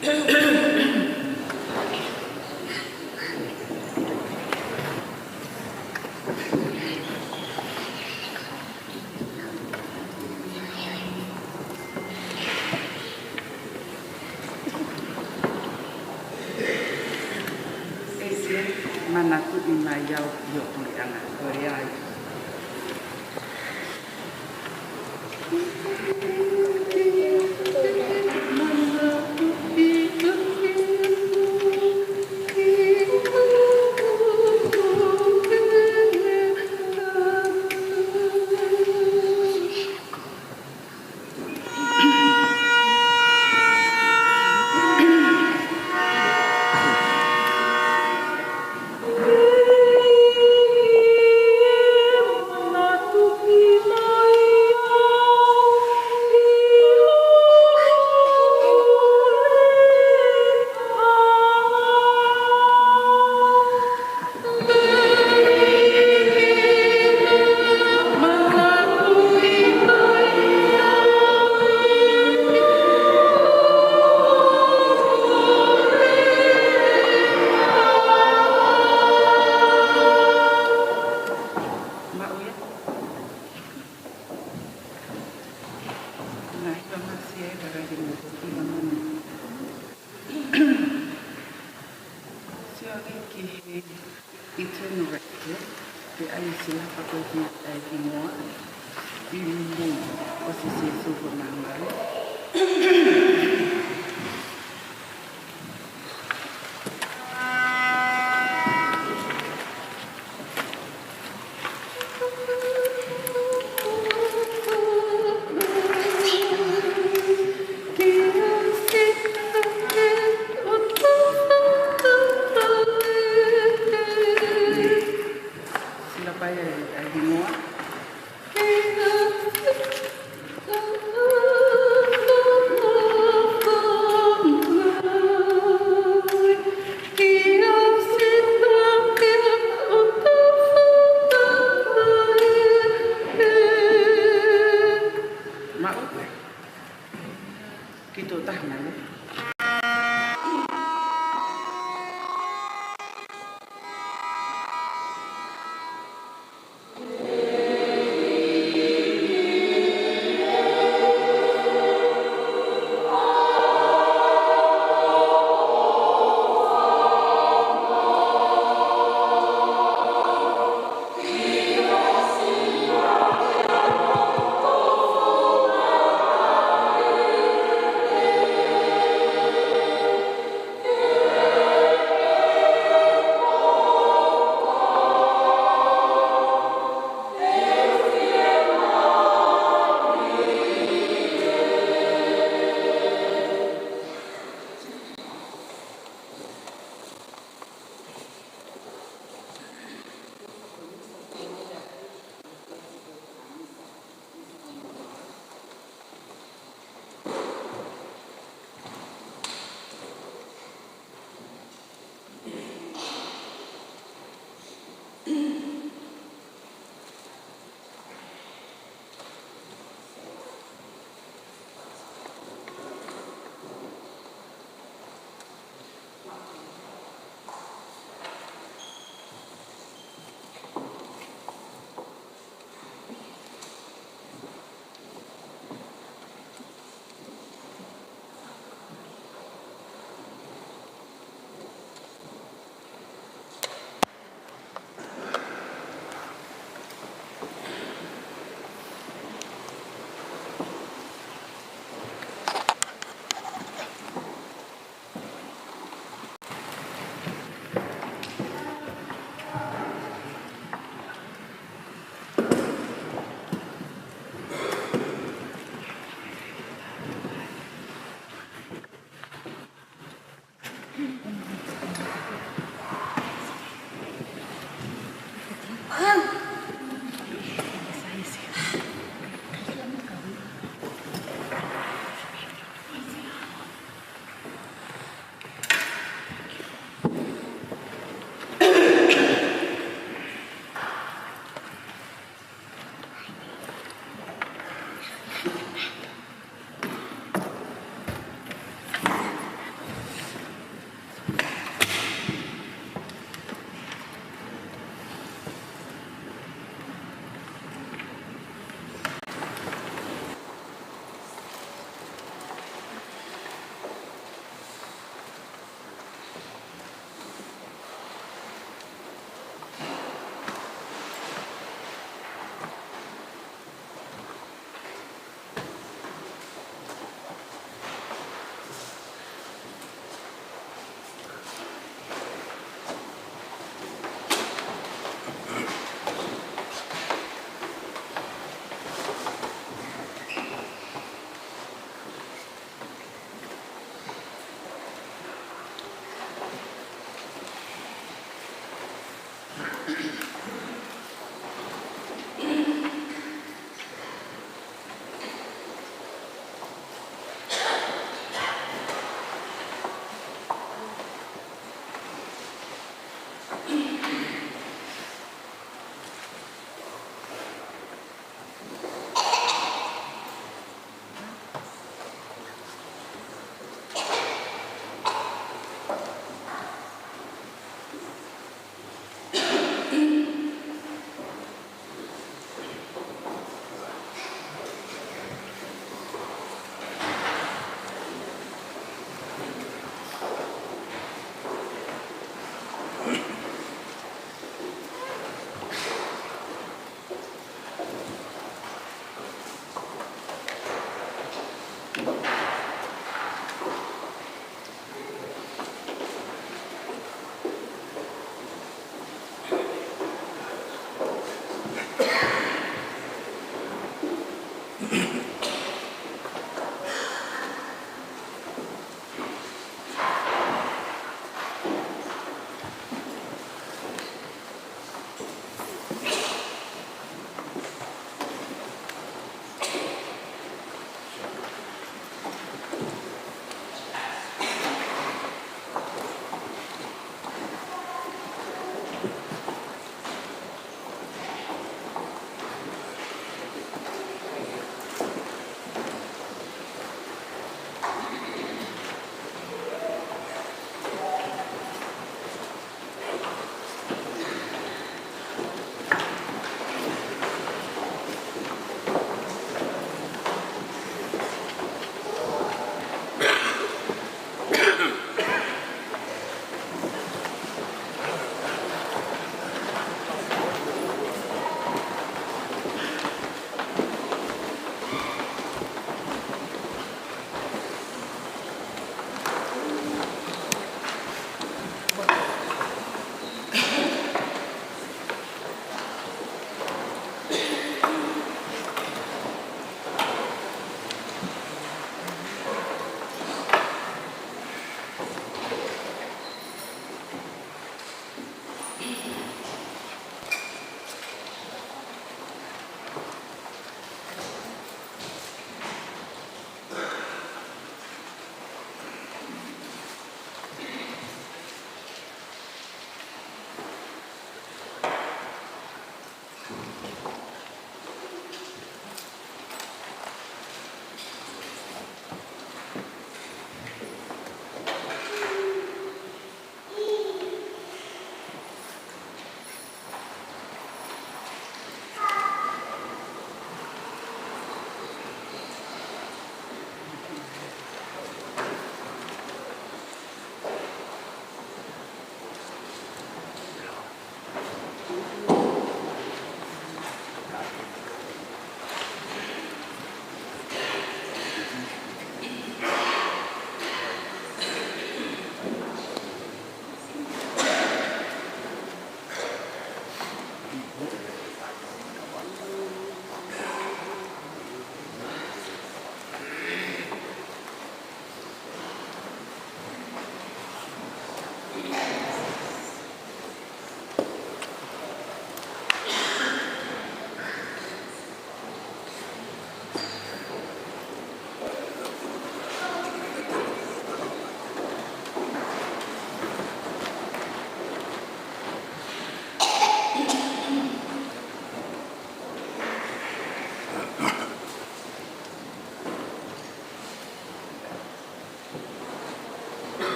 Manaku imayau yo tuliana Korea.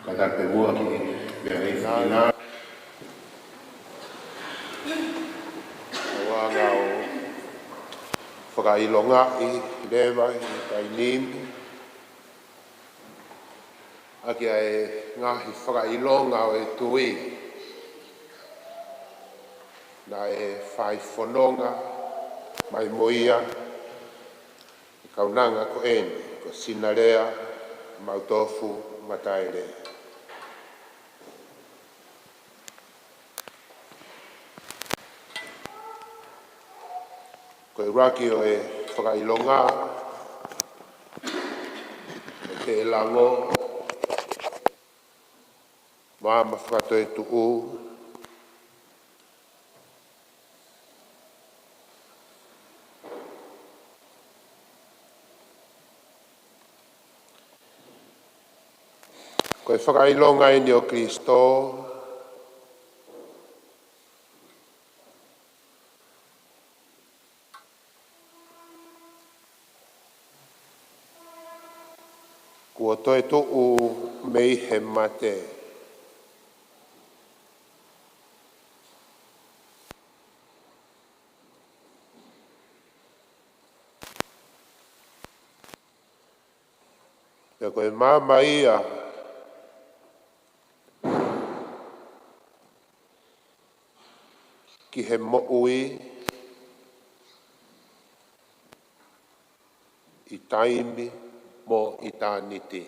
Kata pe mua ki vere ina. Wanga o whakailonga i lewa i tainimi. Aki ai ngahi whakailonga o e tui. Na e whai whanonga mai moia. I kaunanga ko eni, ko sinarea, mautofu, mataere. Ko e raki o e whakailonga, e te lango, Mama whakatoe tu'u. Ko e whakailonga i ni o Kristo. Kua toe tu'u mei he mate. Ia koe mama ia. Ki he mo'ui. I taimi mo i tāniti.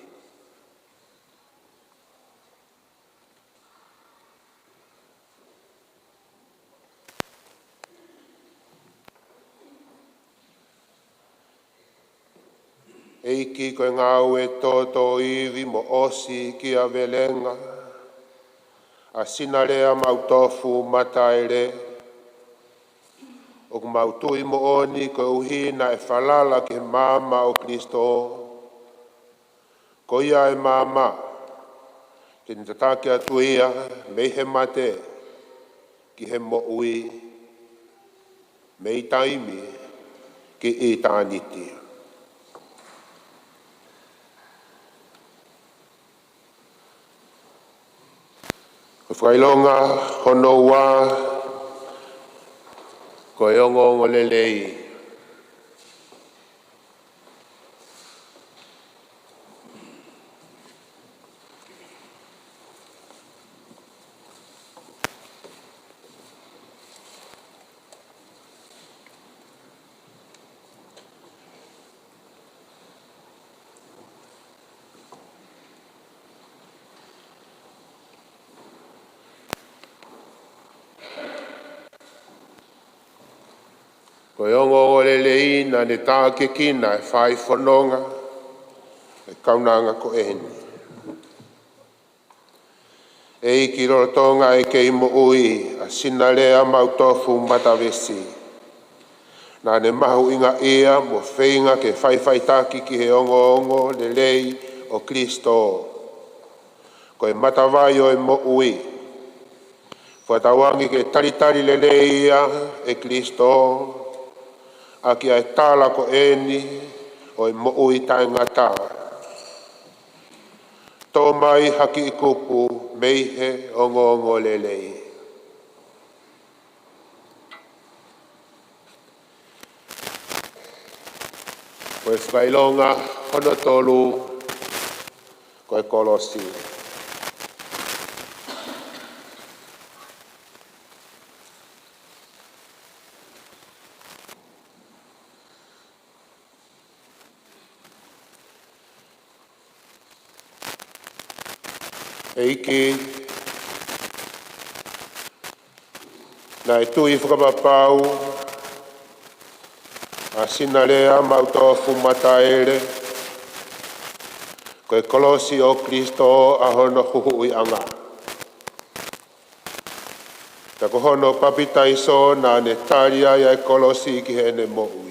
Eiki koe ngā ue tōtō iwi mo osi ki a velenga. A sinarea mautofu mataere. O mautui mo oni ko uhina e falala ki mama o Kristo. Ko ia e mama. Te nitatake atu ia mei he mate. Ki he mo ui. Mei taimi ki i tāniti. Ko whailonga hono wā. Ko e ongo lelei. Ko e ongo lelei na ne tāke kina e whai whanonga. E kaunanga ko eni. E iki rotonga e kei mo ui a sinarea mautofu matawesi. Nā ne mahu inga ia mo whainga ke whai taki ki he ongo lelei o Kristo. Ko e matawai o e mo ui. Whatawangi ke taritari lelei ia e Kristo. Aki ai tāla ko eni o e mo ui tae ngata. Tō mai haki i kupu meihe ongo lelei. Ko e whailonga hono tolu ko e Kolosi. Eiki, na e tui whakapapau, a sinarea mautofu mataere, ko e Kolosi o Kristo a hono huhui anga. Tako hono papitaiso na ne taria ia e Kolosi ki hene mo'ui.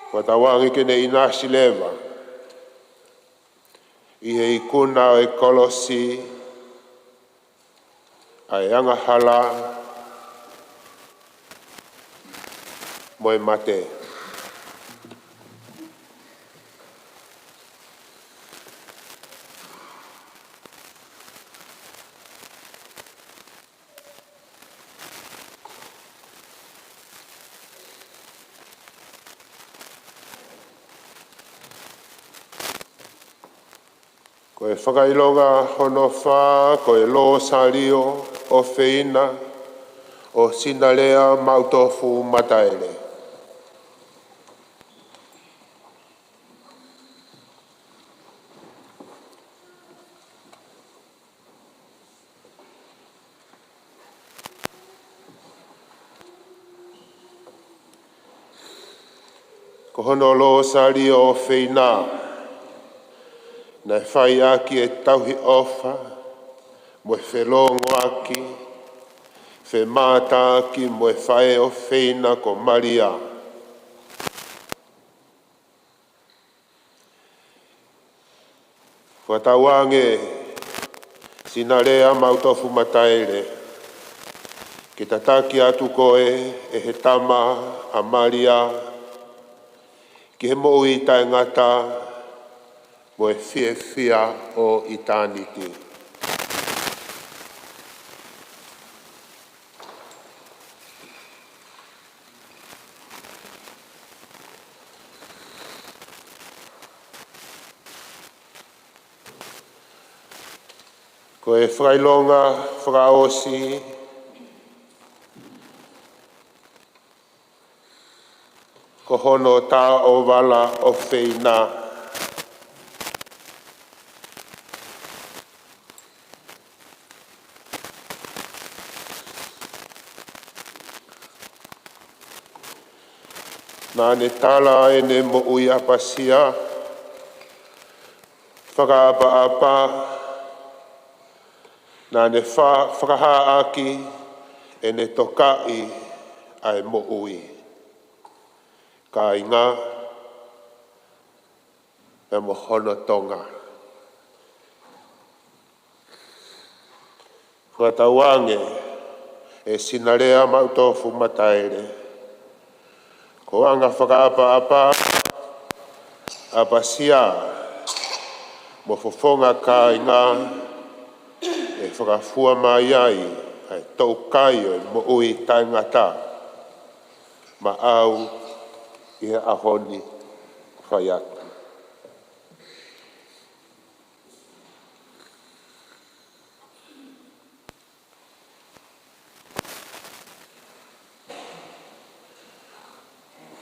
Watawangi ke ne inasi lewa. I he ikuna o e Kolosi. A e anga hala. mo e mate. Ko e whakailonga hono whā, ko e lo sario o whina, o sinalea mautofu mataele. Ko hono lo sario o whina, na whai aki e tauhi ofa, mo e whelongo aki, whe māta aki mo e whae o whina ko Maria. Whatawange, sina rea mautofu mataere, ki tataki atu koe e he tama a Maria, ki he moui tai ngata, mo e whia o eternity. Ko e whakailonga, whakaosi, ko hono tā o wala o whina. Nā ne tala e ne mo ui apasia, whakaapa-apa, nā ne whakaha aki e ne tokai ai mo ui. Ka inga, e mo hono tonga. Whatawange e sinarea mautofu mataere. Ko anga whakaapa-apa, apasia, mo fofonga ka inga, e whakafua mai ai, ai tau kai o mo ui taingata, ma au i he ahoni whai atu.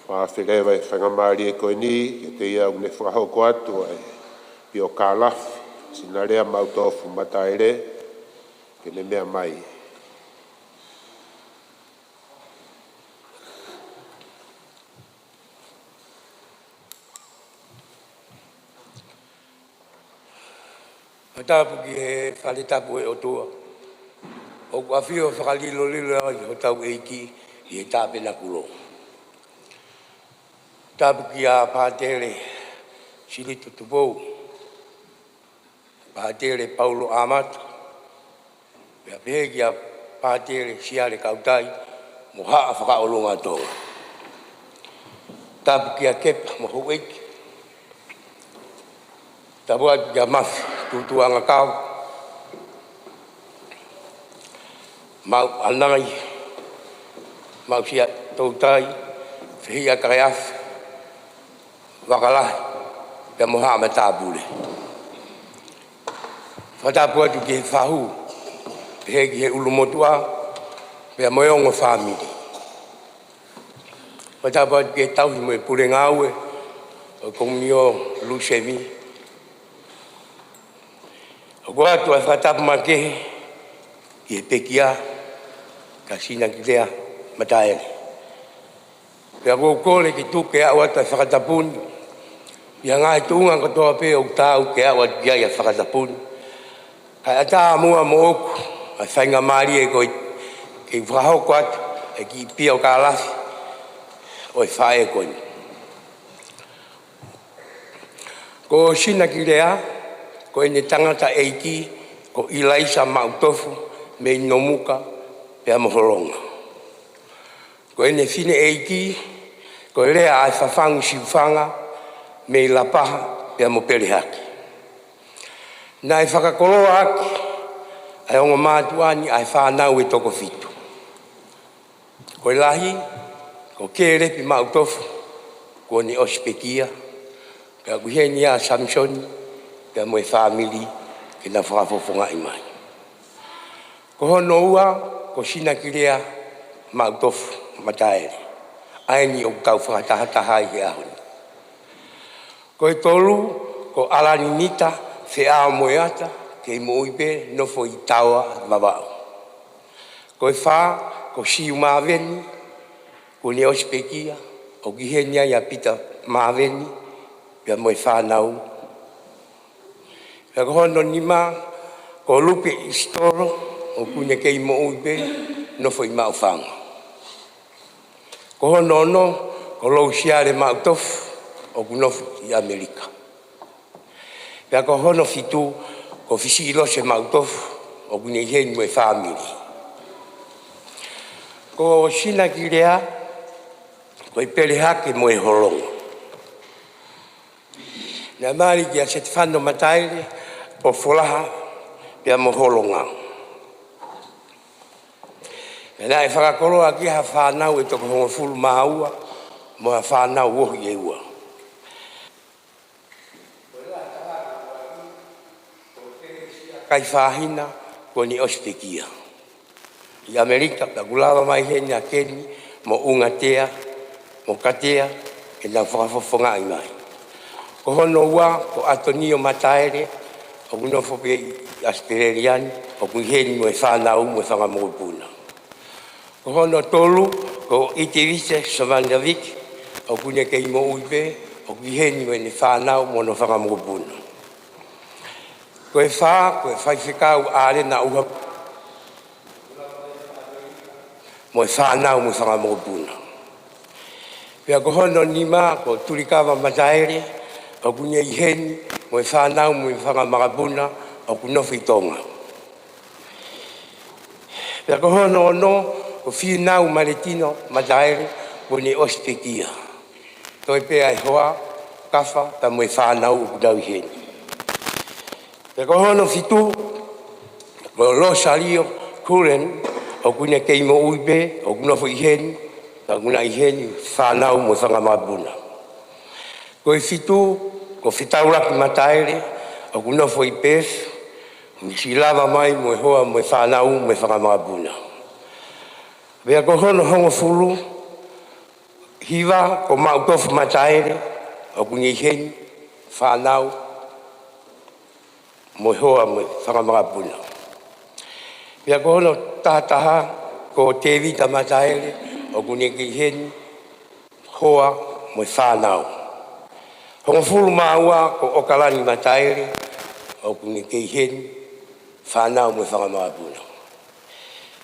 Whawhirewa e whangamari e koe ni, e te ia une whakahoko atu ai, pi o ka lafi, sina rea mautofu mataere, ke ne mea mai. Tapu ki he whale tapu e o tua. O kua whio whakalilo lilo ai o tau eiki i he tāpena kulo. Tapu ki a pātere Silito Tupou. Pātere Paulo Amata. Pea pehe ki a pātere Siare Kautai mo haa whakaolonga tonga. Tapu ki a kepa mo hueiki. Tapu atu ki a mafi. Tutuanga kau, mau anai, mau sia tautai, whihia kareaf, wakalahi, pia moha me tāpule. Whatapu atu ki he whahu, pehe ki he ulumotua, pia moeongo whamiri. Whatapu atu ki he tauhi mo e pure ngaue, o komio Lusemi. O kua atu a whatapu makehe, i he pekia, ka sina ki lea mataere. Pea kua kore ki tuke au atu a whakatapuni, ia ngai tuunga katoa pe o tāu ke au atu ki ai a whakatapuni. Kai ata mua mo oku, a whainga maari e koi, ke whahoko atu, e ki pia o ka alafi, o e whae koi. Ko sina ki lea, ko ene tangata eiki, ko ilaisa mautofu, me inomuka, pea moholonga. Ko ene fine eiki, Ko lea ai whawhangu siwhanga me la paha pia mo pere haki. Nā i whakakoloa aki, ai ongo mātuani ai whanau e toko fitu. Ko lahi, ko kērepi mautofu, ko ni Ospekia, pia kuheni a Samson, pia mo e whamili, ke na whakafofonga i mai. Ko hono ua, ko sina kirea mautofu, mataere. Ai ni o kau whakatahataha i he ahoni. Ko e tolu, ko alani nita, whe a moeata, ke i moipe, nofo i taua mawao. Ko e wha, ko siu maweni, ko ni Ospekia, o gihenia ia pita maweni, pia mo e whanau. Pia ko hono nima, ko lupe i storo, o kune ke i moipe, nofo i maufanga. Ko hono ono, ko lou siare mautofu, o kunofu i Amerika. Pea ko hono fitu, ko fisi ilo se mautofu, o kune i hei mwe whamiri. Ko sina ki rea, ko i pere hake mwe holongo. Nā maari ki a seti whano mataire, o folaha, pea mo holonga. Nā e whakakoroa ki ha whanau e toko hongo fulu maua, mo ha whanau wohi e ua. Kai whahina, ko ni Ospekia. I Amerika, ka gulawa mai heni a keni, mo ungatea, mo katea, e nā whakafofonga i mai. Ko hono ua, ko Atonio Mataere, o kunofope i Aspereriani, o kuheni mo e whanau mo e whangamopuna. Ko hono tolu, ko Itevise Savandavik, o kune kei mo uipe, o kuheni mo e ne whanau mo no whangamopuna. Ko e wha, ko e whaiwhikau aare na uha, mo e whanau mo whangamopuna. Pea ko hono nima, ko Turikawa Mataere, o kune i heni, mo e whanau mo e whangamopuna, o kunofi tonga. Pea ko hono ono, ko whiunau Maretino Mataere, ko ni Ospekia. Toi pea e hoa, kafa, ta mo e whanau o kudau i heni. Pea ko hono fitu, ko Rosario Kuren, o kune kei mo uipe, o kunofo i heni, ta kuna i heni, whanau mo e whangamabuna. Ko e fitu, ko whitauraki Mataere, o kunofo i pes, ni silava mai mo e hoa mo e whanau mo e whangamabuna. Pea ko hono hongo fulu, hiwa ko mautofu Mataere, o kune i heni, whanau, mo e hoa mo e whangamabuna. Pea ko hono tahataha, ko Tevita Mataere, o kune ki heni, hoa mo e whanau. Hongo fulu maua ko Okalani Mataere, o kune ki heni, whanau mo e whangamabuna.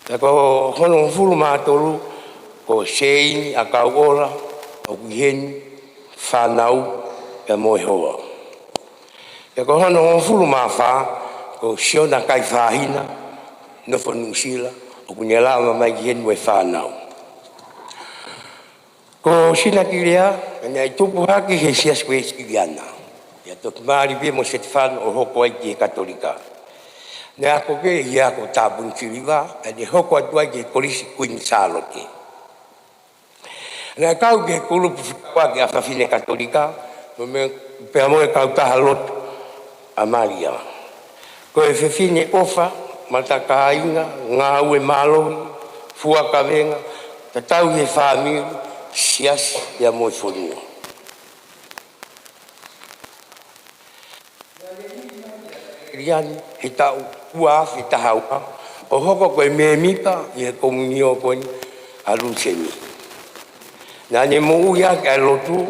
Pea ko hono fulu mātolu, ko Sheini a Kauora, o kui heni, whanau, pea mo e hoa. Pea ko hono fulu mawha, ko Siona Kai Whahina, nofo Nusila, o kune lama mai ki heni mo e whanau. Ko sina ki rea, kanya i tupu haki he sias koe iskigiana. Ia toki maari pia mo seti whanu o hoko ai ki e Katolika. Ne ako ke i ako tāpun kiriwa, e hoko atu ai ki e kolisi Queen Charlotte. Ne kau ke kulupu whikawa ki a whawhine Katolika, no me pea mo e kau taha lotu a Maria. Ko e whawhine ofa, mataka hainga, ngā ue mālohi, fuaka venga, ta tau he whāmiru, sias ia mo e whonua. Riani, he tau ua awhi taha ua, o hoko koe me mipa, i he komunio koe a Ruseni. Nā ne mo ui ake a lotu,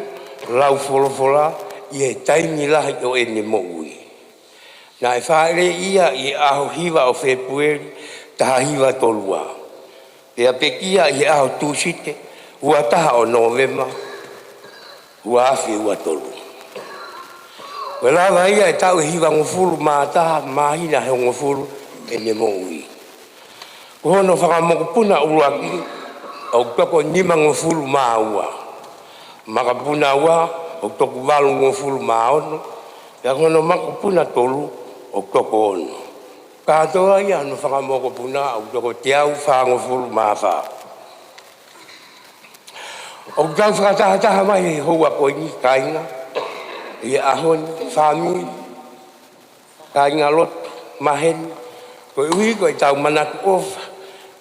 lau wholofola, i he taimi lahi o e ne mo ui. Nā e whaere ia i aho hiwa o Februari, taha hiwa tolua. Pea pekia i aho tūsite, ua taha o Novema, ua awhi ua tolu. Koe lawa ia e tau e hiwa ngofuru mā taha, mahina he ngofuru e ne mo ui. Ko hono whakamokupuna uruaki, au toko nima ngofuru mā ua. Makapuna wa o toku walu ngofulu maono. Ya kono makapuna tolu o toko ono. Katoa ia no whakamoko puna o toko te au whangofulu mawha. O tau whakataha mai he hoa koini kainga. I ahoni, whamiri, kainga lot, maheni. Koe ui koe tau manatu ofa.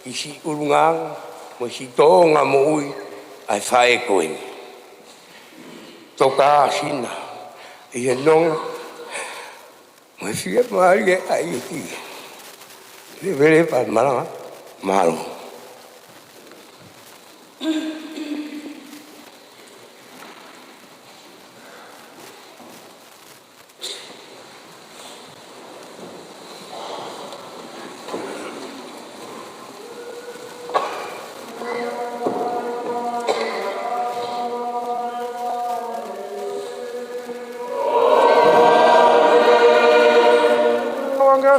I si urungang, mo si toonga mo ui, ai whae koini. Toka asina, i he nonga, mo e whia maari e ai e ti. Le vere pa maranga, malo.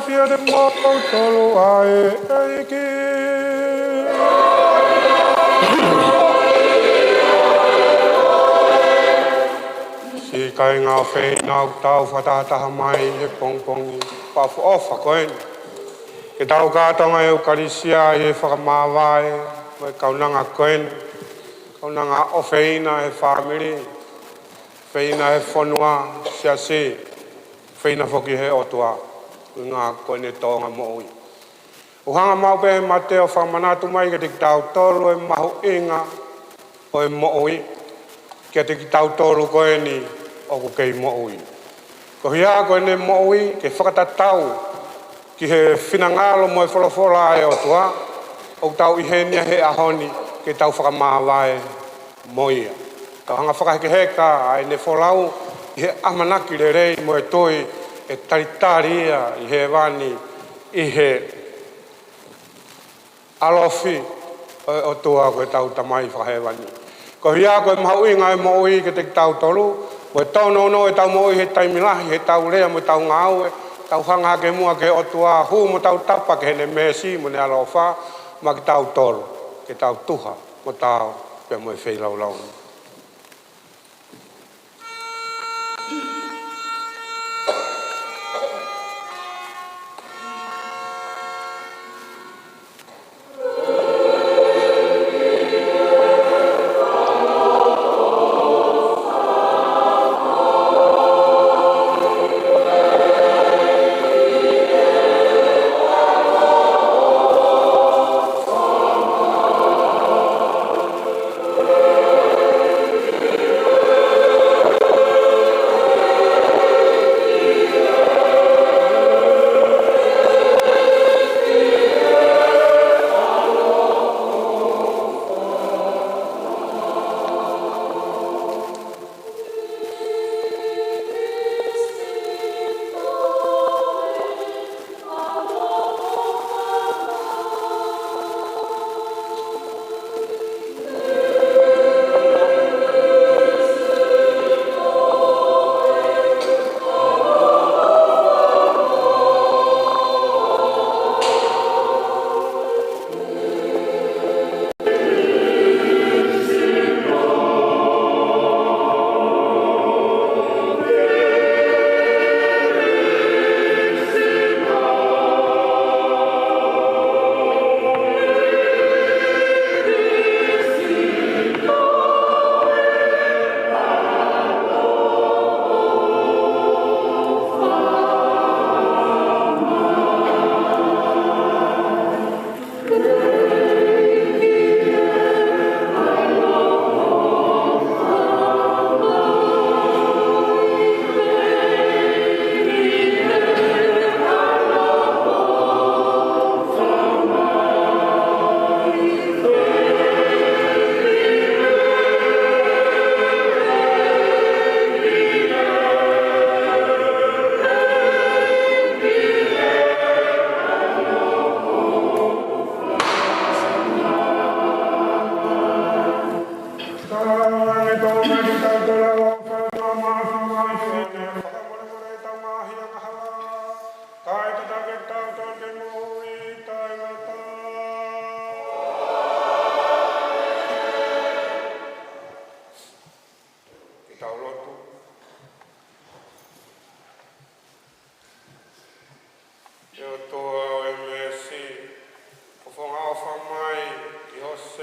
Fia de moto tolo ae eiki. Si kai ngā whei nau tau whatataha mai he pongpongi pafu ofa koen. Ke tau kātonga e ukarisia e whakamāwae mai kaunanga koen. Kaunanga o wheina he whamiri. Wheina he whanua sia si. Wheina whoki he otua. Ngā koene tōnga mo ui. Uhanga maupe he Mateo whamanatu mai ke te tau tolu e mahu inga o e mo ui. Ke te tau tolu koeni o ku kei mo ui. Ko hia koene mo ui ke whakatatau ki he whinangalo mo e wholofola e o tua. O tau ihenia he ahoni ke tau whakamāwae mo ia. Tau hanga whakaheke heka ai ne wholau i he amanaki le rei mo e toi e taritari ia i he wani, i he alofi o tua koe tau tamai whakahewani. Ko hia koe mahu inga e mo ui ke te tau tolu, koe tau no e tau mo ui he taimilahi, he tau rea mo tau ngau e, tau hanga ke mua ke o tua hu mo tau tapa ke hene mesi mo ne alofa, ma ke tau tolu, ke tau tuha mo tau pe mo e wheilau lau.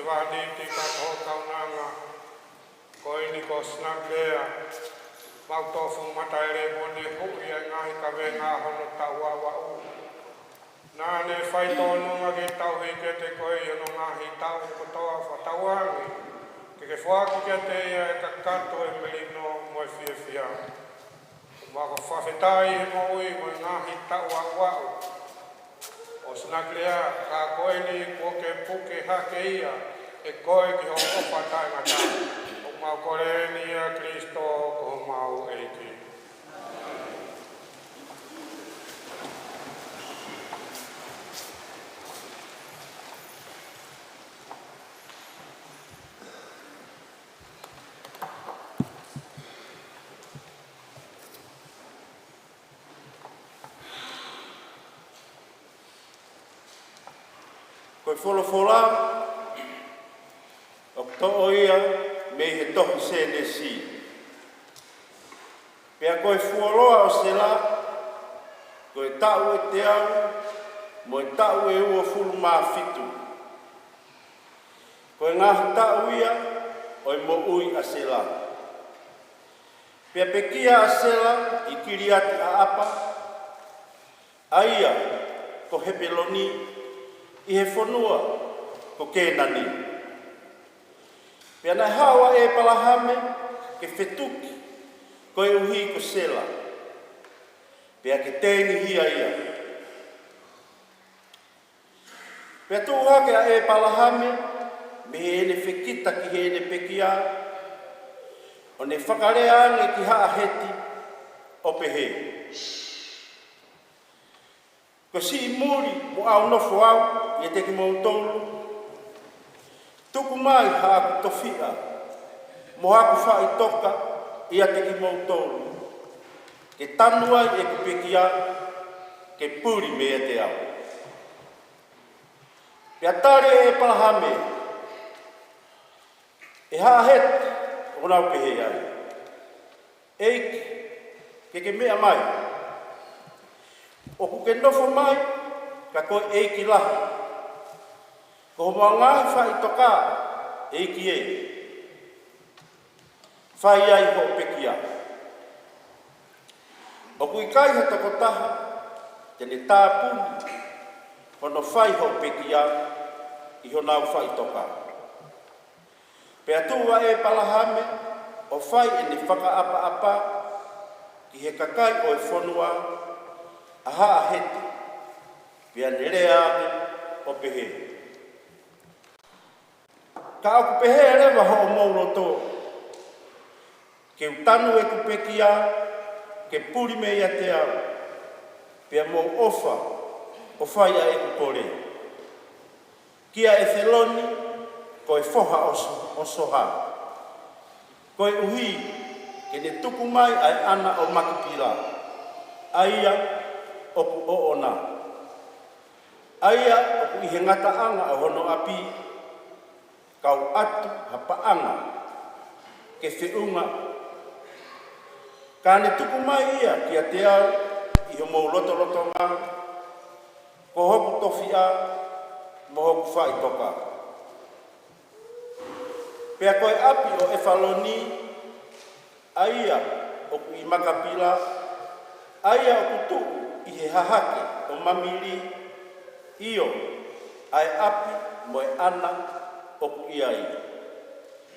wāniti katoa kaunanga, koe ni ko snaglea, mau tofu mataere mone hui a ngahi ka venga hono taua wau. Nā ne whai tōnu ngaki tau heke te koe ino ngahi tau kotoa whatauangi, ke whaaki kia te ia e ka kato e melino moe fia fia. Mako whawhetai he moui moe ngahi taua wau. O snaglea ka koe ni kua ke puke hake ia, e koe ki ho opa taingata. O mau kore ni a Kristo ko mau eiki. Koe wholofola, o to'o ia me he tohi sene si. Pea koe fuoloa o se la, koe tau e te au, mo e tau e ua fulu maa fitu. Koe ngahi tau ia, o e mo ui a se la. Pea pekia a se la, i kiri ati a apa, a ia, ko hepeloni, i he whanua ko kēnani. Pea nei hawa e palahame ke whetuki ko e uhi ko sela. Pea ke tēni hia ia. Pea tūhake a e palahame me he ene whekita ki he ene pekia o ne whakareane ki haa heti o pehe. Ko si muri mo au nofo au i te ki mou tolu. Tuku mai haaku tofia, mo haku whai toka i te ki mou tolu. Ke tanua e ku pekia, ke puri me e te au. Pea tare e palahame, e haahete o nau pehe ai. Eiki, ke mea mai. O ku ke nofo mai, ka koe eiki lahi. Ko mua ngahi whai toka, eiki e. Whai ai ho pekia. O ku i kai he toko taha, tene tāpuni, hono whai ho pekia, i ho nau whai toka. Pea tua e palahame, o whai e ne whaka apa apa, ki he kakai o e whanua, aha a hete, pia nerea o pehe. Ka aku pehe rewa ho o maulo tō. Ke utanu e ku pekia, ke puri me ia te au. Pia mō ofa, o whaia e ku kore. Kia e Theloni, ko e whoha o soha. Ko e uhi, ke ne tuku mai ai ana o makipila. Aia, oku o ona. Aia oku i he ngata anga o hono api, kau atu hapaanga, ke whiunga. Ka ne tuku mai ia ki a te au, i ho mou loto ngā, ko hoku tofia, mo hoku whai toka. Pea koe api o Efaloni, aia oku i makapila, aia oku tuku, i he hahake o mamiri, iyo, ai api moe ana oku iai.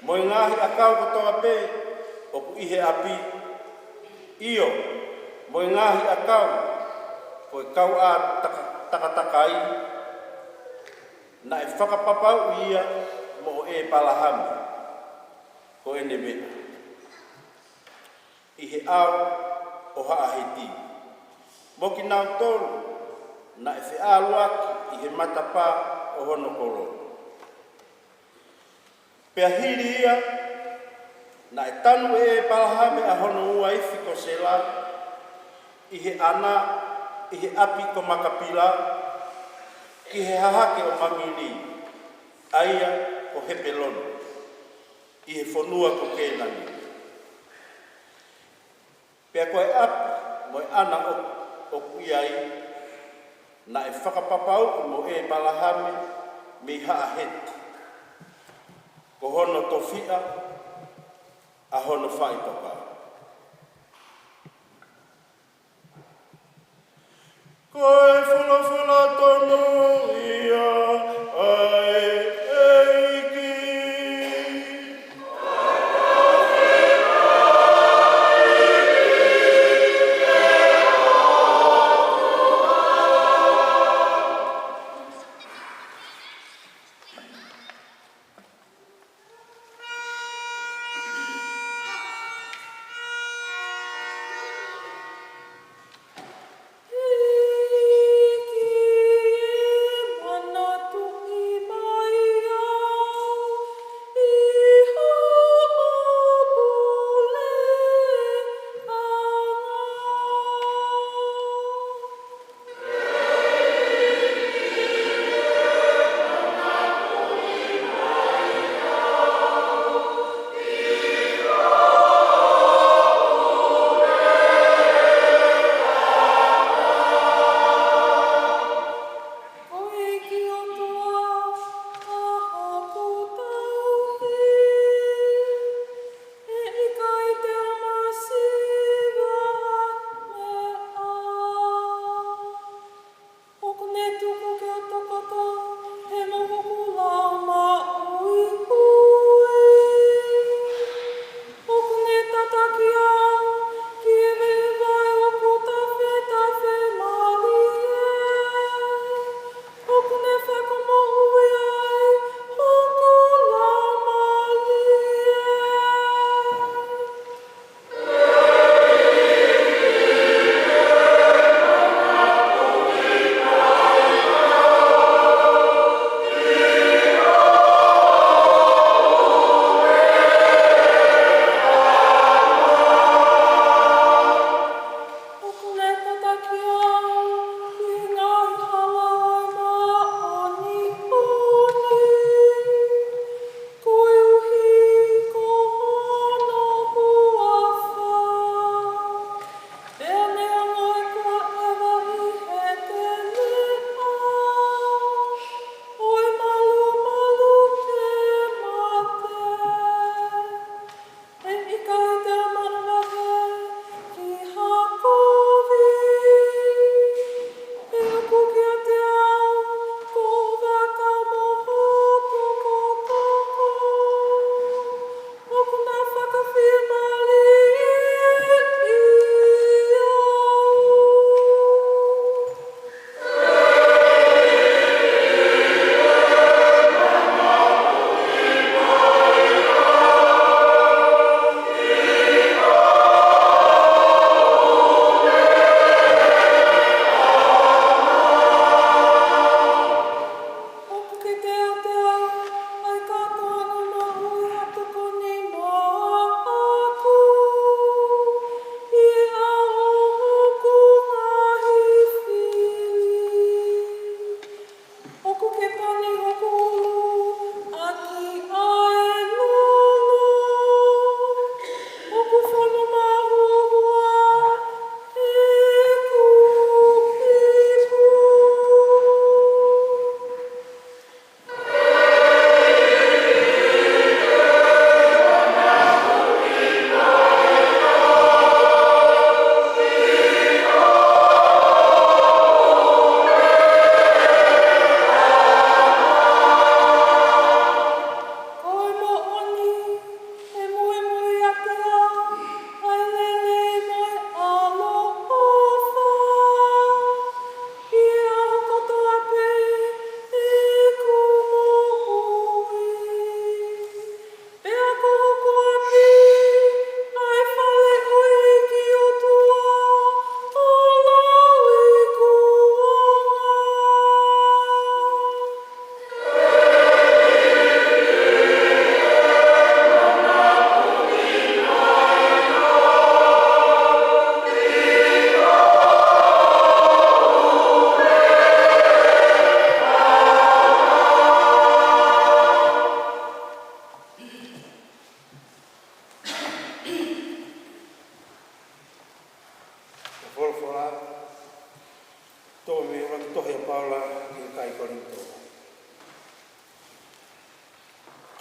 Moe ngahi akau kotoa pe, oku ihe api, iyo, moe ngahi akau, koe kau a takatakai, na e whakapapau ia mo e palahami, ko ene mea. Ihe au o haaheti. Moki nau tolu, na e whialuaki i he matapa o hono koro. Pea hiri ia, na e tanu e palahame a hono ua ifi ko sela, i he ana, i he api ko makapila, ki he hahake o mamiri, aia o hepelonu, i he whanua ko kēnani. Pea koe api, moe ana o kuiai, na e whakapapau mo e palahame me haaheti. hono tofia, a hono whaipapa. Koe whulawhula tono ia ai eiki.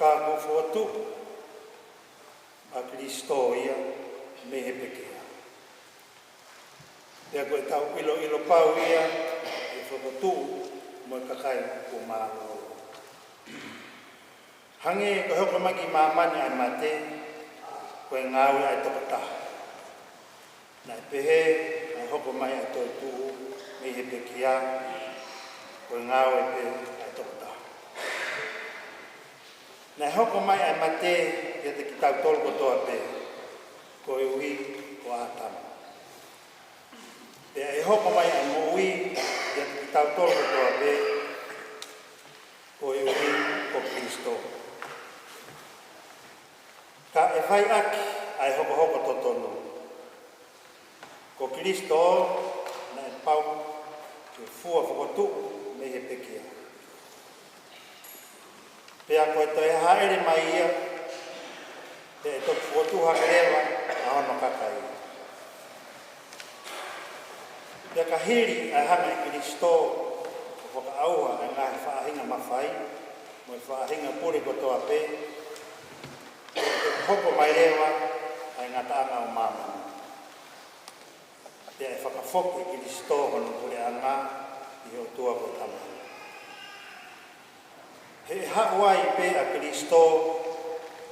Ka ko fotu a Kristo ia me he pekea. Ia koe tau ilo pau ia e whakatu mo e kakai ko mālo. Hange ko hoko maki mamani ai mate koe ngāwe ai tokataha. Nai pehe ai hoko mai ai toi tu me he pekea koe ngāwe pe ai tokataha. Nai hoko mai ai mate ia te ki tau tolu kotoa pe koe ui ko ātama. E hoko mai ai mo ui ia te ki tau tolu kotoa pe koe ui ko Kristo. Ka e whai aki ai hoko totonu. Ko Kristo na e pau ke fua whakotu me he pekea. Pea koe toi haere mai ia, te e toku whakotu hakerewa a hono kakai. Pea ka hiri ai hana e Kristo ko whakaaua ai ngahe whaahinga mawhai, mo e whaahinga puri kotoa pe, hoko mai rewa ai ngataanga o mamani. Pea e whakafoku e Kristo hono pure anga i o tua ko tamai. He hauai pe a Kristo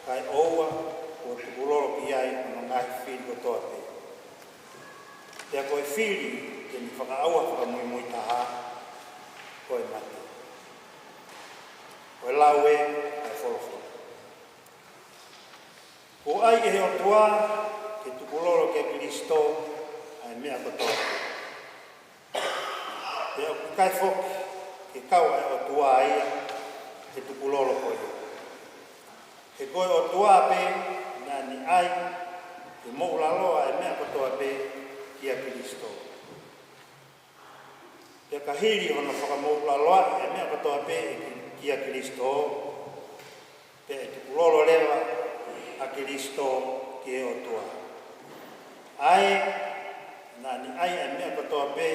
kai oua o tukuloro ki ai hono ngahi whiri kotoa pe. Pea koe whiri ke ni whakaaua whakamui taha koe mate. Koe laue ai wholofolo. Ko ai e heo tua ke tukuloro ke Kristo ai mea kotoa. Te au kai foki ke kau ai o tua ai ke tukuloro koe. Ke koe o tua pe na ni ai ke moulaloa ai mea kotoa pe ki a Kristo. Te ka hiri hono whakamoulaloa ai mea kotoa pe ki a Kristo. Te e tukuloro lewa a Kristo ki e o tua. Ai, na ni ai ai mea kotoa pe,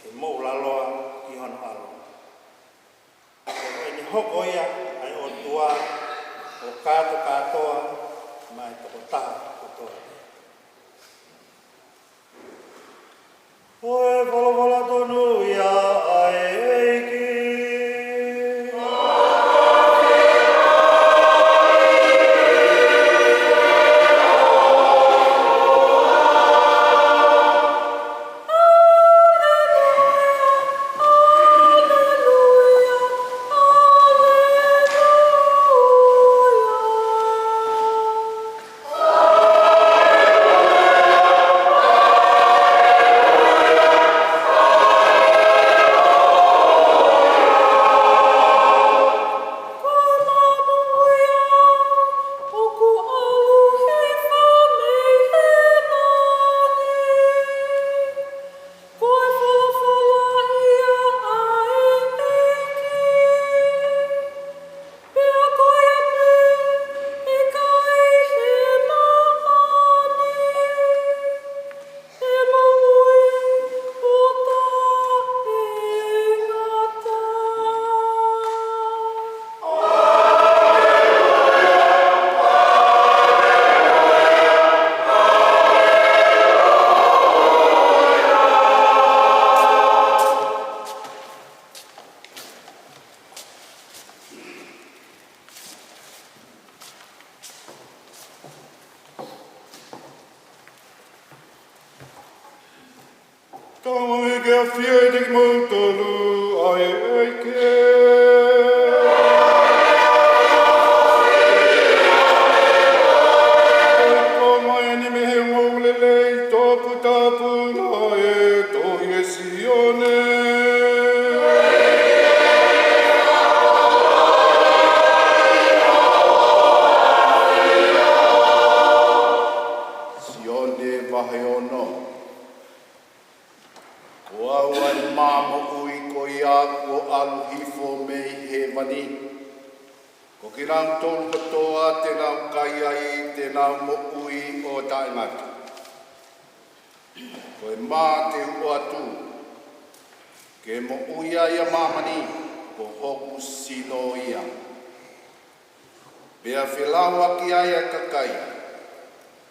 ke mou laloa ki hono alo. E ni hoko ia ai o tua, o kato katoa, mai toko taha kotoa. Oe wala tonu ia ai eiki. Tama ke a whia e te ki mautalu ai eike. Ko mai ni me he ngolele i tōpu tāpu na e tohi e Sione. Sione vahe ono. Ko au ai māmo ui ko ia ko alu hifo mei he wani. Ko ki rau tolu katoa te rau kai ai te rau mo ui o tae ngatu. Ko e mā te hu atu. Ke mo ui ai a mamani ko hoku sino ia. Pea whilau aki ai a kakai.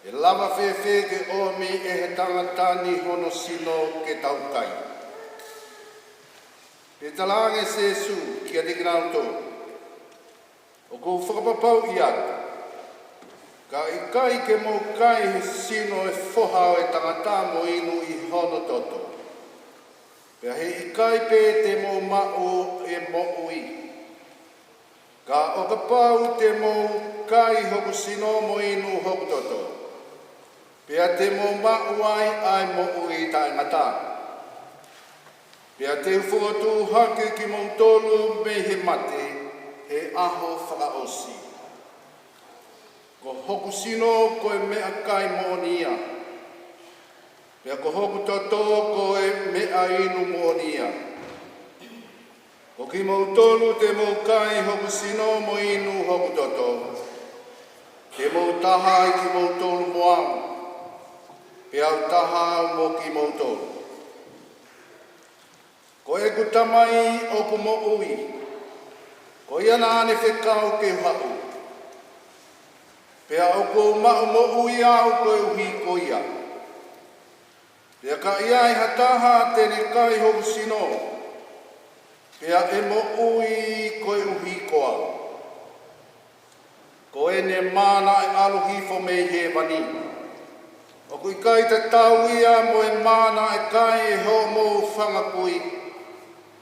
E lava whewhe ke omi e he tangatani hono sino ke taukai. Pe talange sesu ki a dikinau tō. O kou whakapapau i atu. Ka i kai ke mou kai he sino e whohao e tangata mo inu i hono toto. Pea he i kai pe te mou mao e mo ui. Ka o ka pau te mou kai hoku sino mo inu hoku toto. Pea te mou mao ai ai mo ui taingata. Pea te ufotu hake ki mou tolu me he mate he aho whakaosi. Ko hoku sino ko e mea kai moonia. Pea ko hoku toto ko e mea inu moonia. Ko ki mau tolu te mau kai hoku sino mo inu hoku toto. Te mau taha i ki mau tolu moang. Pea au taha mo ki mau tolu. Ko e kutamai o ku mo ui. Ko iana ane whekau ke hau. Pea o ko mau mo ui au ko e uhi ko ia. Pea ka ia i hataha tene kai hoku sino. Pea e mo ui ko e uhi ko au. Ko e ne mana e aluhifo me he wani. O kui kai te tau ia mo e mana e kai e ho mo whangakui.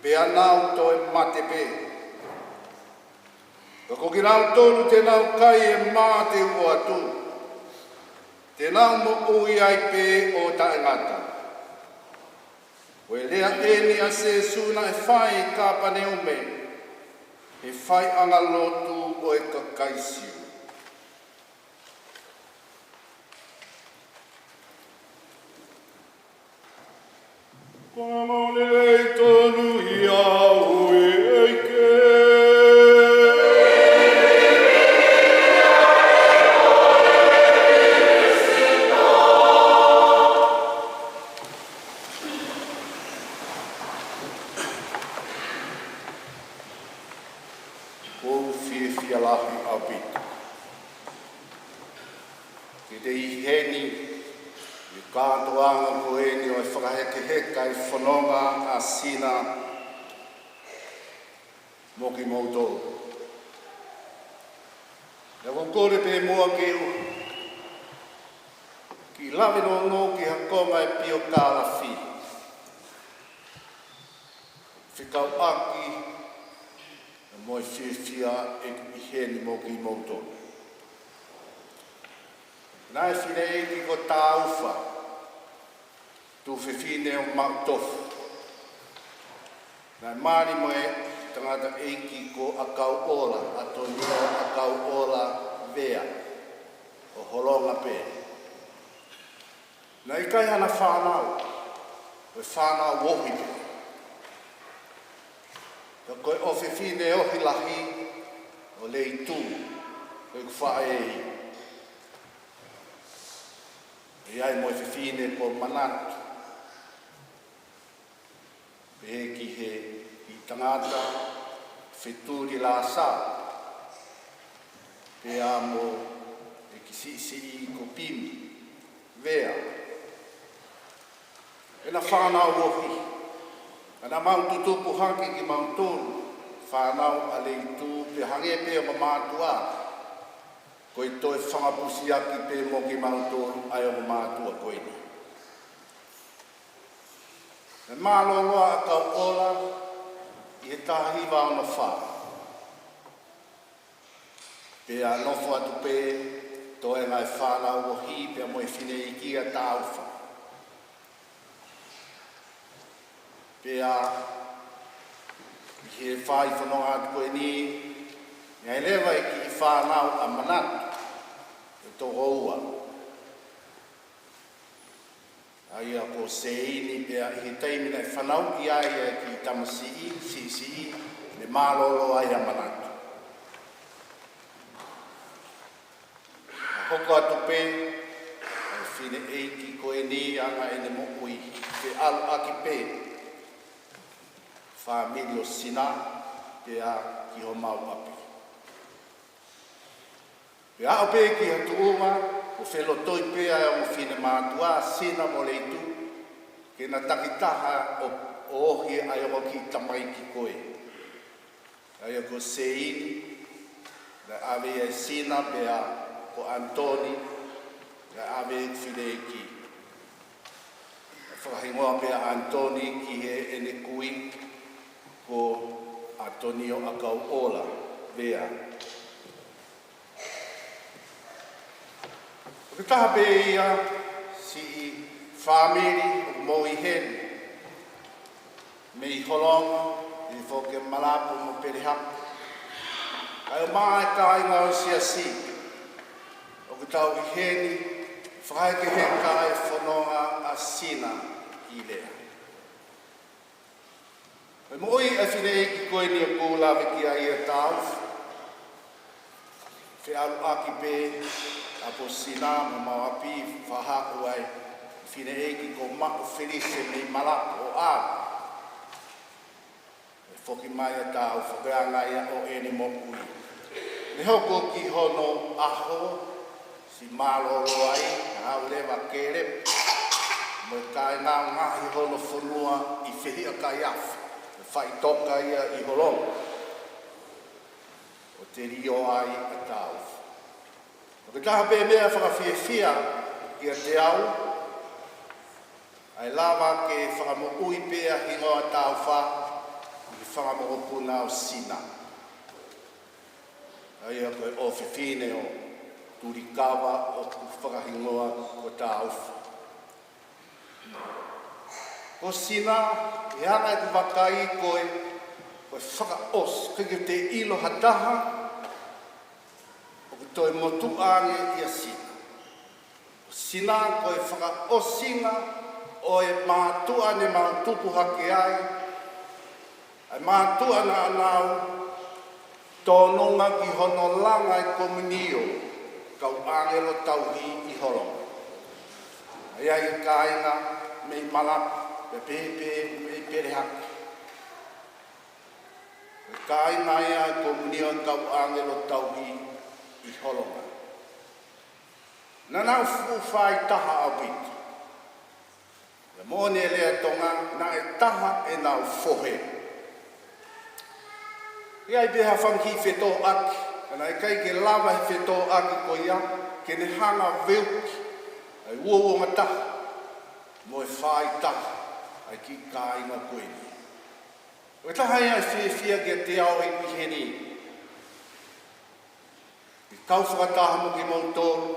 Pea nau to e mate pe. Ko ki nau tolu te nau kai e mā te ua tu. Te nau mo ui ai pe o tae ngata. Koe lea eni a se suna e whai ka pane ume. E whai anga lotu o e kakaisiu. Koe maune lei tonu i au e eike. Kātoanga ko eni o e whakaheke i whanonga a sina mo ki moutou. E kore pe mua ke u. Ki lawe no ngō ki hakonga e pio kāla whi. Whikau aki e moi whiwhia e ki heni mo ki moutou. Nai whine e ki ko tā uwha. Tu whiwhine o mautofu. Nai maari mo e tangata eiki ko akau ola, ato nio akau ola vea, o holonga pe. Nai kai hana whanau, o whanau wohine. Ka koe o whiwhine ohi lahi, o lei tū, koe kwhae ei. Iai mo whiwhine ko manatu. E ki he i tangata wheturi la sa. Pe amo e ki si i ko pimi. Vea. E na whanau wohi. Ana mautu tupu haki ki mautonu. Whanau a lei tu pe hange pe o mamātua. Ko i toi whangapusi aki pe mo ki mautonu ai o mamātua koini. E mālo loa a kau ola i he tāhiwa o no wha. Pea nofo atu pē, to e ngai whanau o hi, pea mo e whine i kia tā uwha. Pea i he whai whanonga atu koe ni, ngai lewa i ki i whanau a manatu, e tō roua. Ai a ko seini pea i he teimina e whanau ki ai ki tamasii, si, le mālolo ai a manatu. Hoko atu pē, ai whine eiki koe ni anga ene mo ui, te alu aki pē. Whamiri o sina, pea ki ho mau api. Pe ao pe ki hatu uma, o whelo toi pea e o whine mātua, sena mo leitu, ke na takitaha o ohi ai o ki tamai ki koe. Ai o ko Seini, na ave e sena pea ko Antoni, na ave e whine e ki. Whakahingoa pea Antoni ki he ene kui, ko Antonio Akau Ola, vea. O ke taha pe ia si whamiri o mo i hen, me i holonga, i whoke malapu mo perehaka. Ai o maa e ka inga o sia si, o ke tau i heni, whakaike he ka e whanonga a sina i lea. Ai mo i e whine e ki koe ni a kūlawe ki a ia tau, whi alu aki pe, apo sina mo mawapi whahaku ai, whine e ki ko mako whirise me malapu o a. E whoki mai a tau, whakanga ia o ene mo kui. Ne hoko ki hono aho, si maloro ai, hau lewa kere, mo e kai ngā ngahi hono whanua i whihia kai awhi, e whai toka ia i holonga. O te rio ai a tau. O ke taha pe mea whakawhiawhia i a te au, ai lava ke whakamo ui pea hingoa tau wha, i whakamo o puna o sina. Ai a koe o whiwhine o turikawa o whakahingoa o tau wha. Ko sina, e hanga e ku wakai koe whakaos, kike te ilo hataha, o ku toi motu ange i a sina. Sina koe whakaosinga, o e mātua ne mātupu hake ai, ai mātua na anau, tōnonga ki hono langa i komunio, kau angelo tauhi i holonga. Ai ai kāinga, me i malapa, me pepe, me i perehaki. Kāinga ia i komunio kau angelo tauhi i holonga. Nanau fuwhai taha a witu. Ia mōne e lea tonga, na e taha e nau fohe. Ia i beha whanki whetō aki, ana e kai ke lava he whetō aki ko ia, ke ne hanga veuki, ai uoonga taha, mo e whai taha, ai ki kāinga koeni. O e taha ia e whia ki a te ao i piheni. I kau whakataha mo ki mautoro,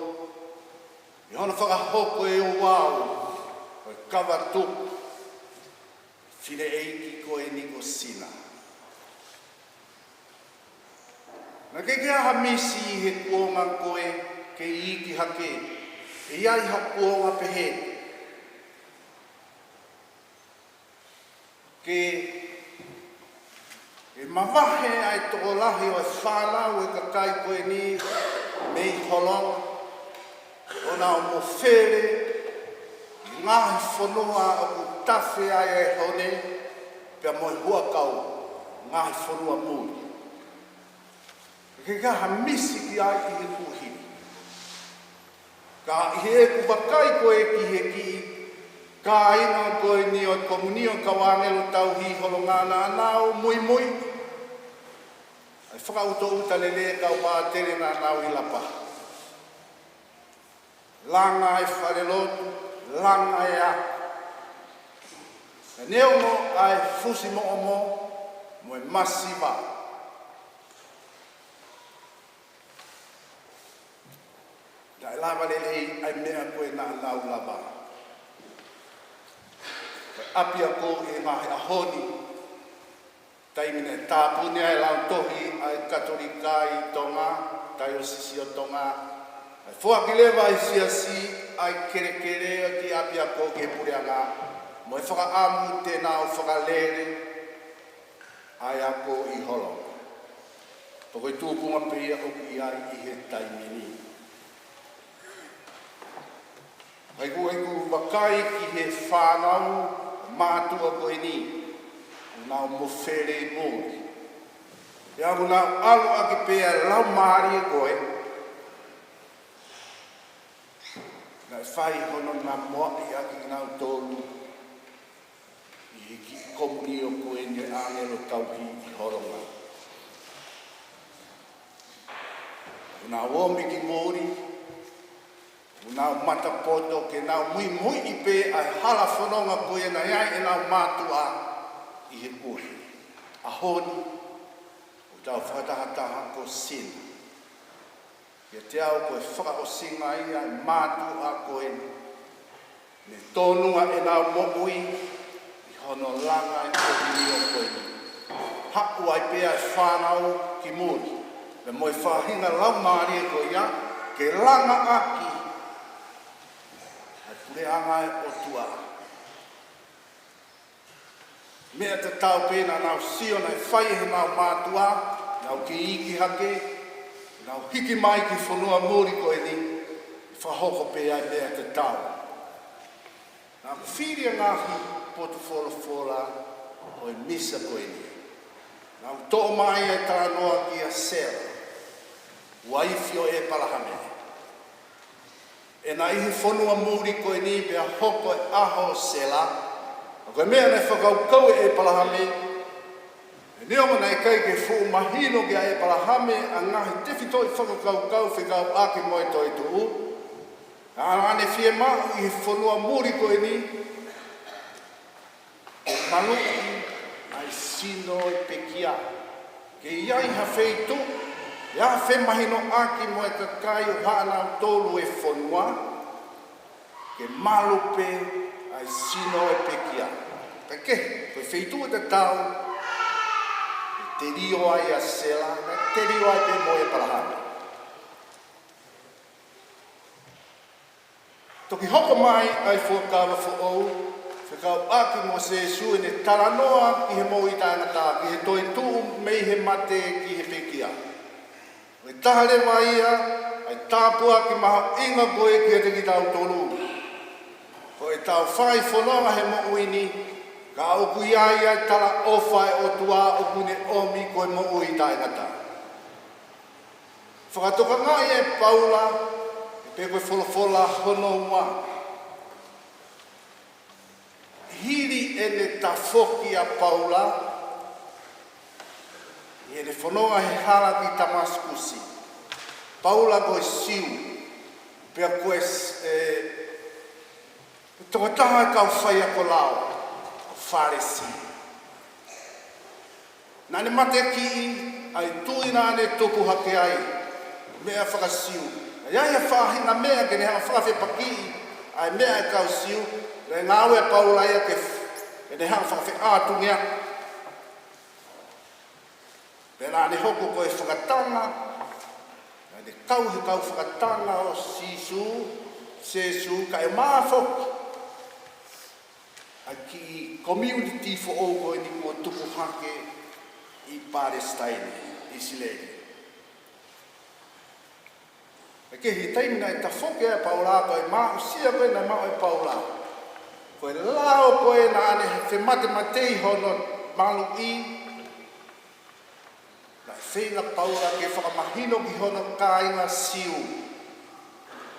i hana whakahoko e o wau, o e kawa tuku, whine eiki koeni ko sina. Na ke aha misi he kuonga koe ke iki hake, e iai ha kuonga pehe. Ke e mawahe ai toko lahi o e whanau e kakai koe ni me i holonga, o nā o mo where, i ngahi whanua o ku tawhi ai e hone, pia mo i huakau ngahi whanua mūri. Ke kaha misi ki ai i he kuhiri. Ka i he ku wakai koe ki he ki, ka inga koe ni o komunio ka wangelo tau hi holongana anau mui mui. Ai whakauto uta lele ka wātere ngā nau i lapa. Langa e wharelotu, langa e aku. Neo mo ai fusi mo omo, mo e masiva. Ai lava lelei ai mea koe nā lau lava. Apia ko e mahi ahoni. Taimine tāpune ai lau tohi ai katolika i tonga, tai o sisi o tonga. Ai whuaki lewa i siasi ai kere kere ki apia ko ke pureanga. Mo e whakaamu te nao whakalere ai ako i holo. Toko i tūpunga pia o ki ai i he taimini. Ai ku wakai ki he whanau mātua koe ni, nā mo where i mōri. E aku nā alu ake pēa lau mahari e koe, whai hono ngā moa i aki ngā tōlu i ki komuni o koe ni āngelo tauhi i horonga. Una omi ki mōri, una matapoto ke nā mui mui i pē ai hala whanonga koe na iai e nā mātua i he koe. A honi, o tau whakatahataha ko sina. Ia te au koe whaka o singa ia i mātua koe ne tōnua e nā mokui i hono langa i koe o koe. Haku ai pē ai whanau ki mōri. Me moi whahinga lau maari e koe ia, ke langa aki. Ai pure anga e o tua. Mea te tau pēna nau sio nei whai he nau mātua, nau ki iki hake, nau hiki mai ki whanua mōri koe ni, i whahoko pē ai mea te tau. Nau whiria ngahi potu whora o i misa koe ni. Nau tō mai e tā noa ki a sera. Waifio e palahame. E na ihi whanua muri koe ni pia hoko e aho sela. A koe mea nei whakaukau e palahame. E neonga nei kai ke fu mahino ki a e palahame a ngahi tewhito i whakaukau whikau ake moi toi tuu. A ane fie mau ihi whanua muri koe ni. E maluki ai sino i pekia. Ke iai ha feitu. Ia whe mahino aki mo e kakai o haana o tōlu e whanua, ke malupe ai sino e pekia. Ka ke, koe wheitu e te tau, e te rio ai a sela, e te rio ai pe mo e parahana. Toki hoko mai ai whuakawa whuou, whakau aki mo se su e ne taranoa ki he mo i tāngata, ki he toi tuu mei he mate ki he pekia. E tahare mai ia, ai tāpua ki maha inga koe ki e te ki tau tolu. Ko e tau whai whanonga he mo uini, ka oku iai ai tala owhai o tua oku ne omi koe mo ui taingata. Whakatoka ngai e Paula, e pe koe wholofola hono ua. Hiri e ne tafoki a Paula, e le whanonga he hala ki Damaskusi. Paula koe siu, pia koe tokataha e kau whai ako lao, o wharesi. Nane mate ki ai tuina ane toku hake ai, mea whakasiu. Ai ai whahina mea ke ne hanga whawhe paki, ai mea e kau siu, le ngāwe Paula ia ke ne hanga whawhe ātungia. Pena ne hoko koe whakatanga, ne kau he kau whakatanga o Sisu, Sesu, ka e māwhoki. A ki community fo o koe ni kua tuku hake i Palestine, Isileli. E ke hi taimina e ta whoke e Paula, koe maa usia koe na maa e Paula. Koe lao koe na ane he mate matei hono malu i, whenga Paula ke whakamahino ki hono kāinga siu.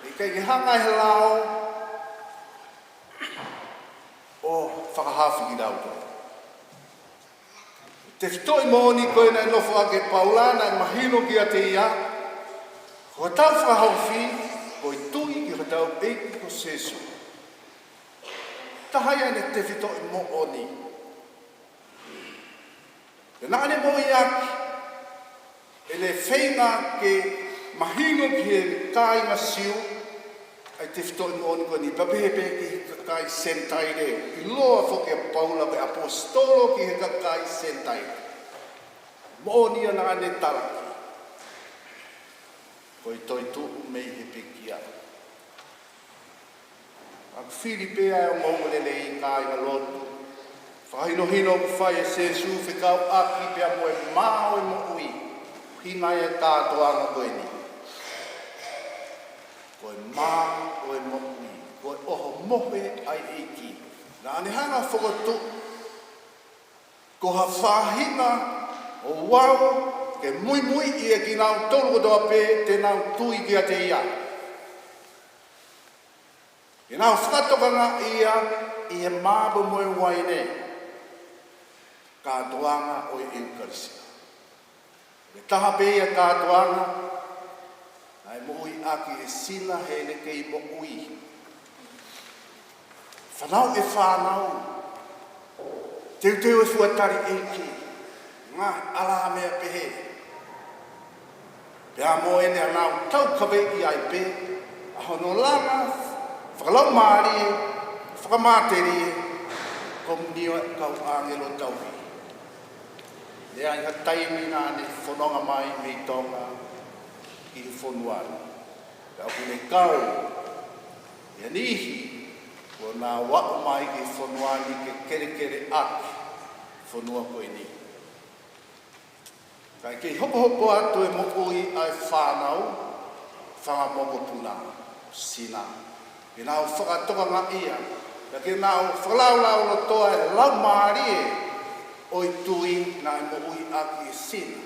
E kei ki hanga he lao o whakahawhi ki rauto. Te whitoi mōni koe nei nofo ake Paula nei mahino ki a te ia. Ko tau whakahawhi, ko i tui ki ho tau eiki ko Sesu. Tahai ane te whitoi mōni. E nāne mō i aki, e le whenga ke mahino ki he kāinga siu, ai te whitoi mōni koe ni papehepe ki he kakai sentaire. I loa whoke a Paula pe apostolo ki he kakai sentaire. Mōni ana ane taraki. Koe toi tu mei he pekia. Ak Filipe ai o mōngolele i kāinga lotu. Whahino ku whai e Sesu whikau aki pia moe māo e mo ui. Hinga e tātoa anga koe ni. Koe mā o e mokui. Koe oho mohe ai eiki. Nā ane hanga whakotu. Ko ha whahina o wau ke mui i e ki nau tolu kotoa pē te nau tui ki a te ia. E nā whakatokanga ia i he māba moe waine kātoanga o i Eukarisia. E taha pēia kātoanga ai mo ui aki e sina he ne kei mo ui. Whanau e whanau. Teu e fuatari eiki. Ngā ala mea pehe. Pea mo ene anau tau kawe i ai pe. A hono langa, whakalau maari, whakamāteri, kom niwa kau angelo tauhi. Lea inga taimi nā ne whanonga mai me tonga ki he whonuari. Pea kune kau, ia nihi, ko nā wako mai ki whonuari ke kere aki, whanua koe ni. Kai kei hopo atu e mokoi ai whanau, whangamongo puna, sina. Ke nāu whakatoka ngā ia, ka ke nāu whakalaulao no toa e lau maari e, oi tui nā e mokoi aki e sina.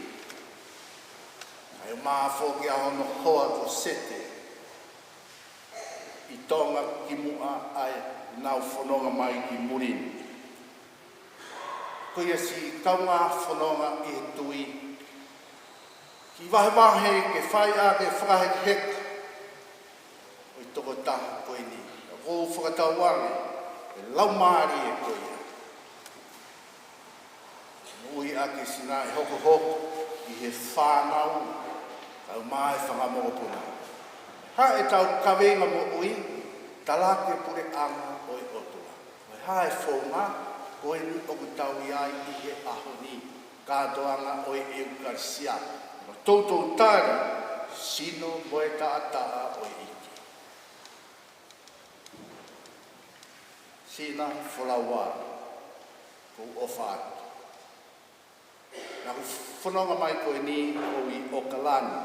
Kai o māwho ki a hono hoa ko sete, i tonga ki mua ai nāu whanonga mai ki murini. Koia si kaunga whanonga e tui, ki wahe ke whai a ke whakahek, oi toko taha koe ni. Ko whakatauange, e lau maari e koia. Mui a ke sina e hoko, i he whanau, kau mai whangamogo puna. Ha e tau kawenga mo ui, talake pure anga oi otua. Oi ha e whonga, koe ni oku tau iai i he aho ni, kātoanga oi Eukarisia. Tautou tāri, sino moe tātaa o iki. Sina wholawāra, ko ofa atu. Nā ku whanonga mai koe ni o i Okalani.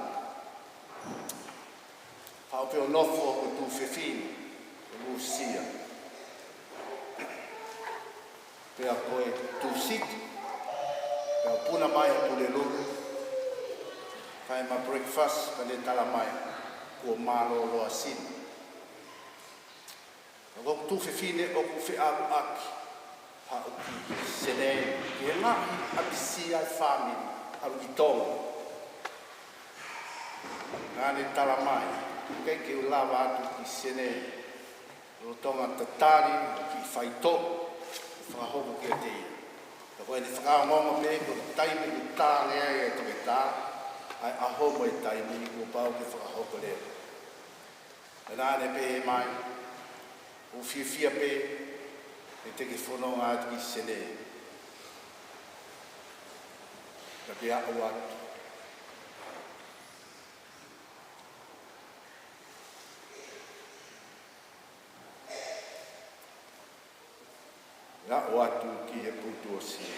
Whaupeo nofo ko tū whewhini, o Lucia. Pea koe tū siti, pea puna mai a pule lulu. Kai ma breakfast ka le tala mai ko malo loa sina. Ko tu fine o ku fe alu aki ha o ki sene ke na apisi ai family alu ki tonga. Ngane tala mai ke ke lava atu ki sene lo tonga tatari ki faito fa hobo ke te. Ko ele fa ngongo me ko taimi ki ta le ai to ke ta. Ai aho mai taimi ko pau ke whakahoko leo. E nāne pe mai, o whiawhia pe, e te ke whanonga atu ki sene. Ka pe au atu. Nga o atu ki he putu o si.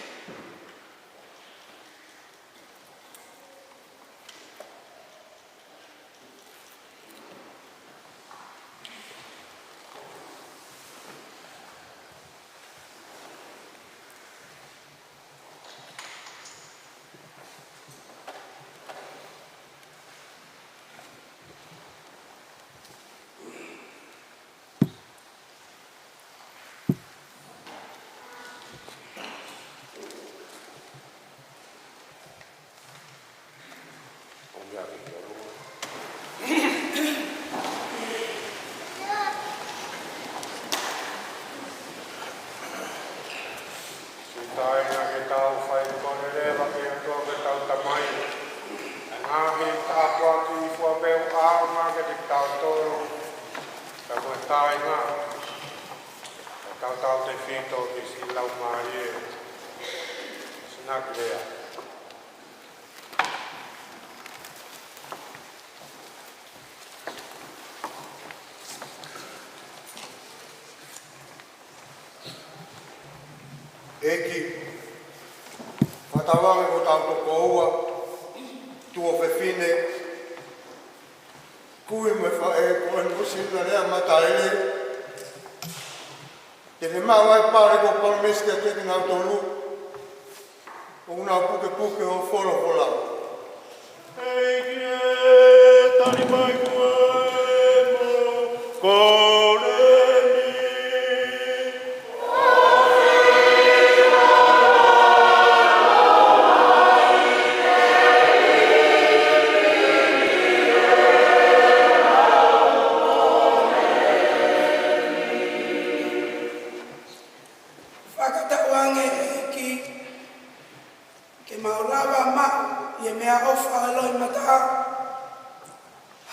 Eki, whatawange ko tau toko ua, tua whewhine, kui me whae ko en kusina rea mataele, te me mawai pare ko palmeske te ki ngau tonu, o una puke o whoro whola. Eki e, tani mai kua e mo, kore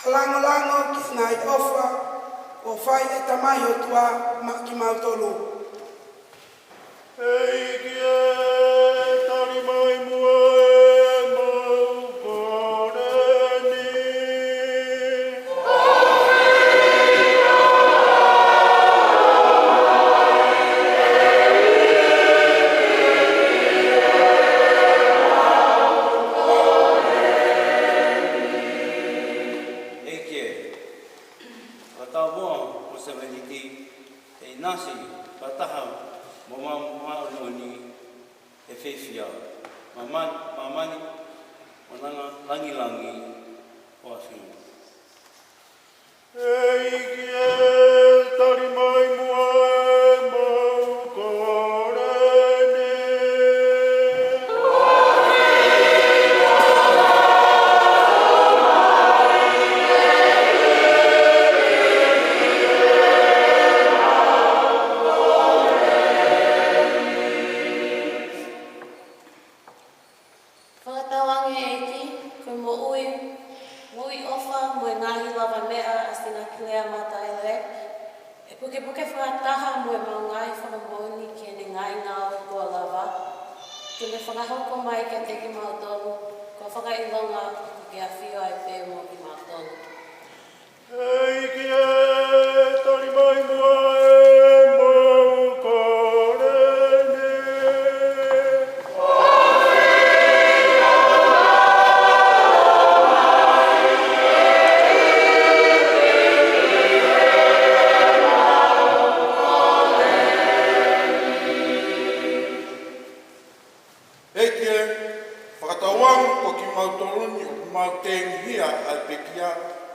Lango ki ngai ofa o fai e tamai o tua ki mautolu. Hei ki e tari mai mua e mau koreni. Nasi, pataha, mama ni efefia, mamani, mananga langi o afiu. Ei kie tari mai mua e mau korene. Puke whakataha mo e maungai whakamoni ki ene ngai ngāo e kua lava. Ke me whakahoko mai kia te ki mautonu, ko whakailonga ki a whio ai pē mo ki mautonu. Hei ki e tari mai mua e mau korene.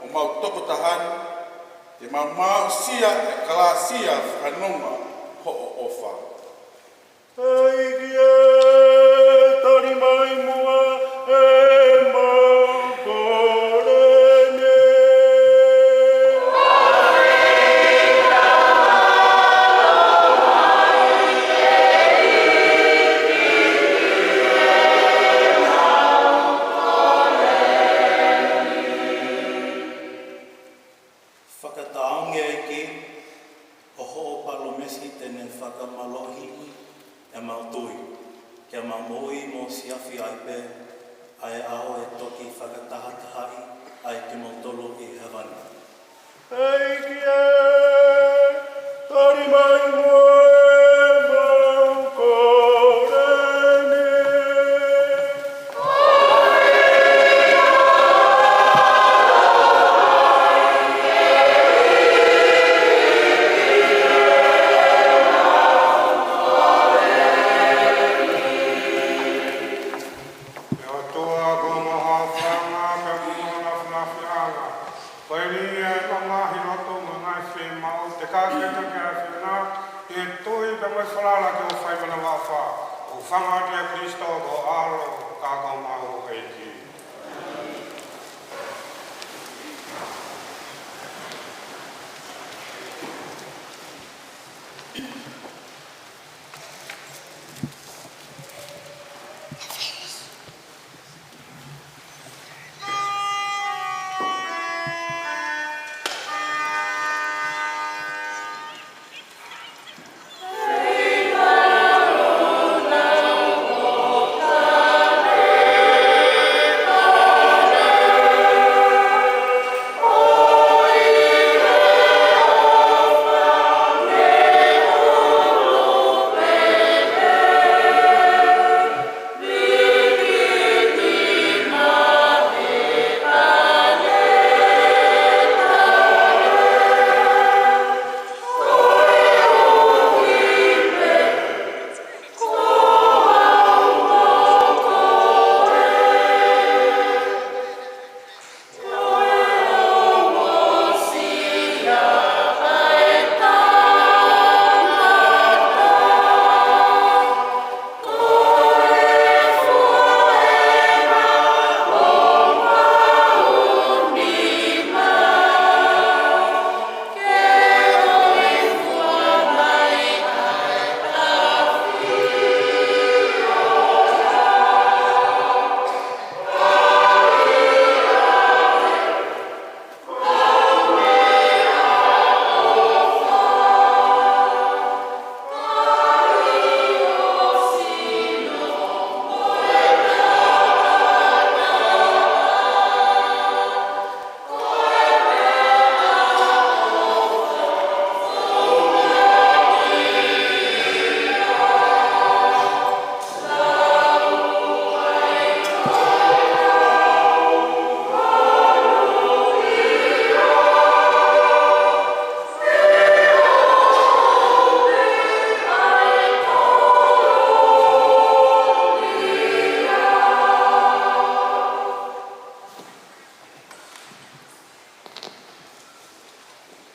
O mau toko tahani, te mau sia e kalasia whanonga ho o ofa. Hei ki e tari mai mua e mau korene. Hei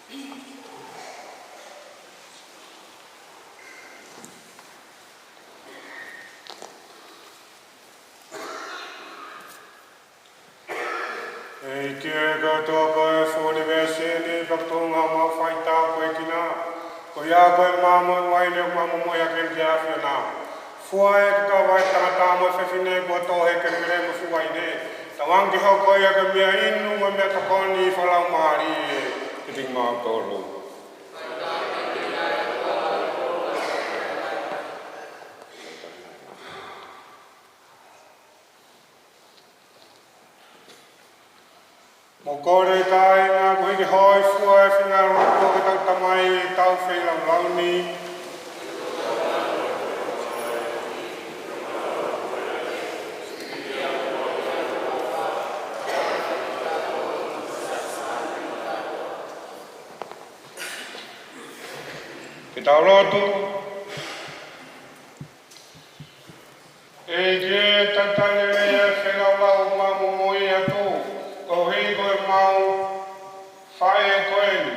Ei kia katoa koe fōne mea sēne kaktonga mā whaita koe kina. Ko ia koe māma wai leo māma moia ken ki awhia nā. Fua e ka wai tangata mo whewhine kua tōhe ken mere mo fuwai ne. Tawangi hau koe ia ka mea inu mo mea takoni whalau maari e te ting mā tōru. Mo kore kai ngā koe ki hoi fua e whinga roko ke tau tamai e tau whailau launi. Ke tau rotu. E ke tatane mea whenau lau mā momoi atu. Ko hei koe mau whae e koeni.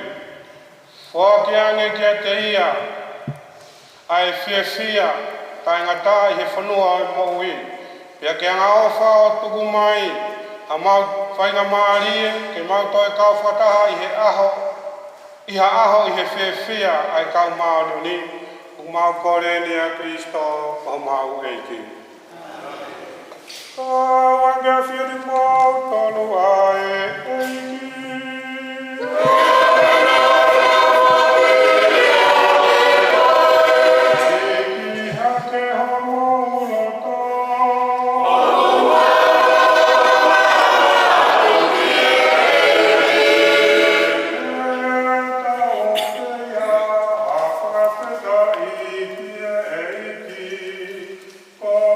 Whaki ane kia te ia. Ai whia tai ngata i he whanua o moui. Pia ke anga ofa o tuku mai. A mau whainga maarie ke mau toi kau whataha i he aho. Iha aho i he whia ai kau maono ni. U mau kore ni a Kristo o mau eiki. Wangia whiri mau tonu ai eiki. Eiki hake homo uloto. Oh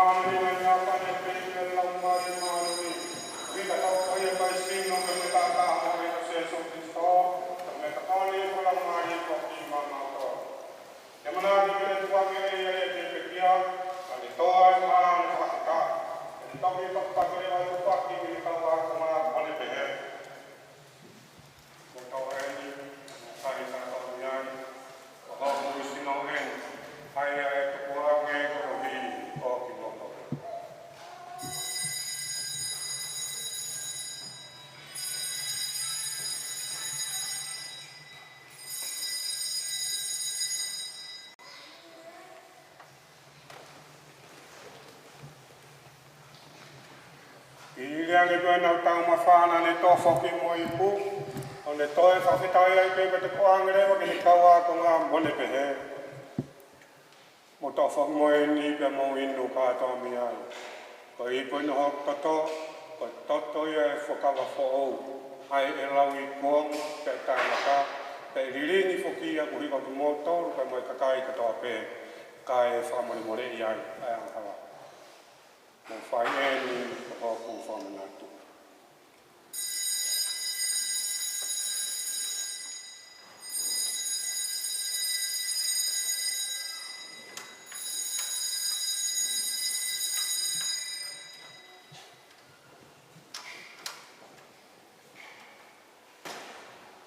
maani na nyapa ne peke la mari maani. Kita kau kaya kai sino ke metata hore no seso Kristo. Me takoni pula mari ko ima mato. Yamana di kene tua kene ya te pekia. Ani toa maan fakta. Tapi fakta kene wa lupa ki ni kawa kuma bale pehe. Ko ini sai sa ko nyai. Ko mu sino en. Ai ai to ko nge ko hi ko ki mo. Ia le bana tau mafana le tofo ki mo ipu. O le toe whawhitai ai pe te koangere wa ki ni kaua ko ngā mone pehe. Mo tofo mo e ni pe mo inu kātoa mi ai. Ko ipu ino hok toto, ko toto ia e whakawa who'ou. Ai e lau i kuong te tāmaka. Te riringi whokia ku hiko ki mo tōru kai mo e kakai katoa pe. Ka e whamori more i ai, ai ankawa. Mo whai e ni o ku whamanatu.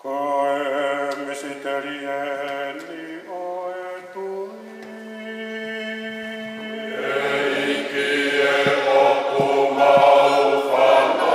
Ko e mesiteri e ni o e tui. E iki e oku mau whanau.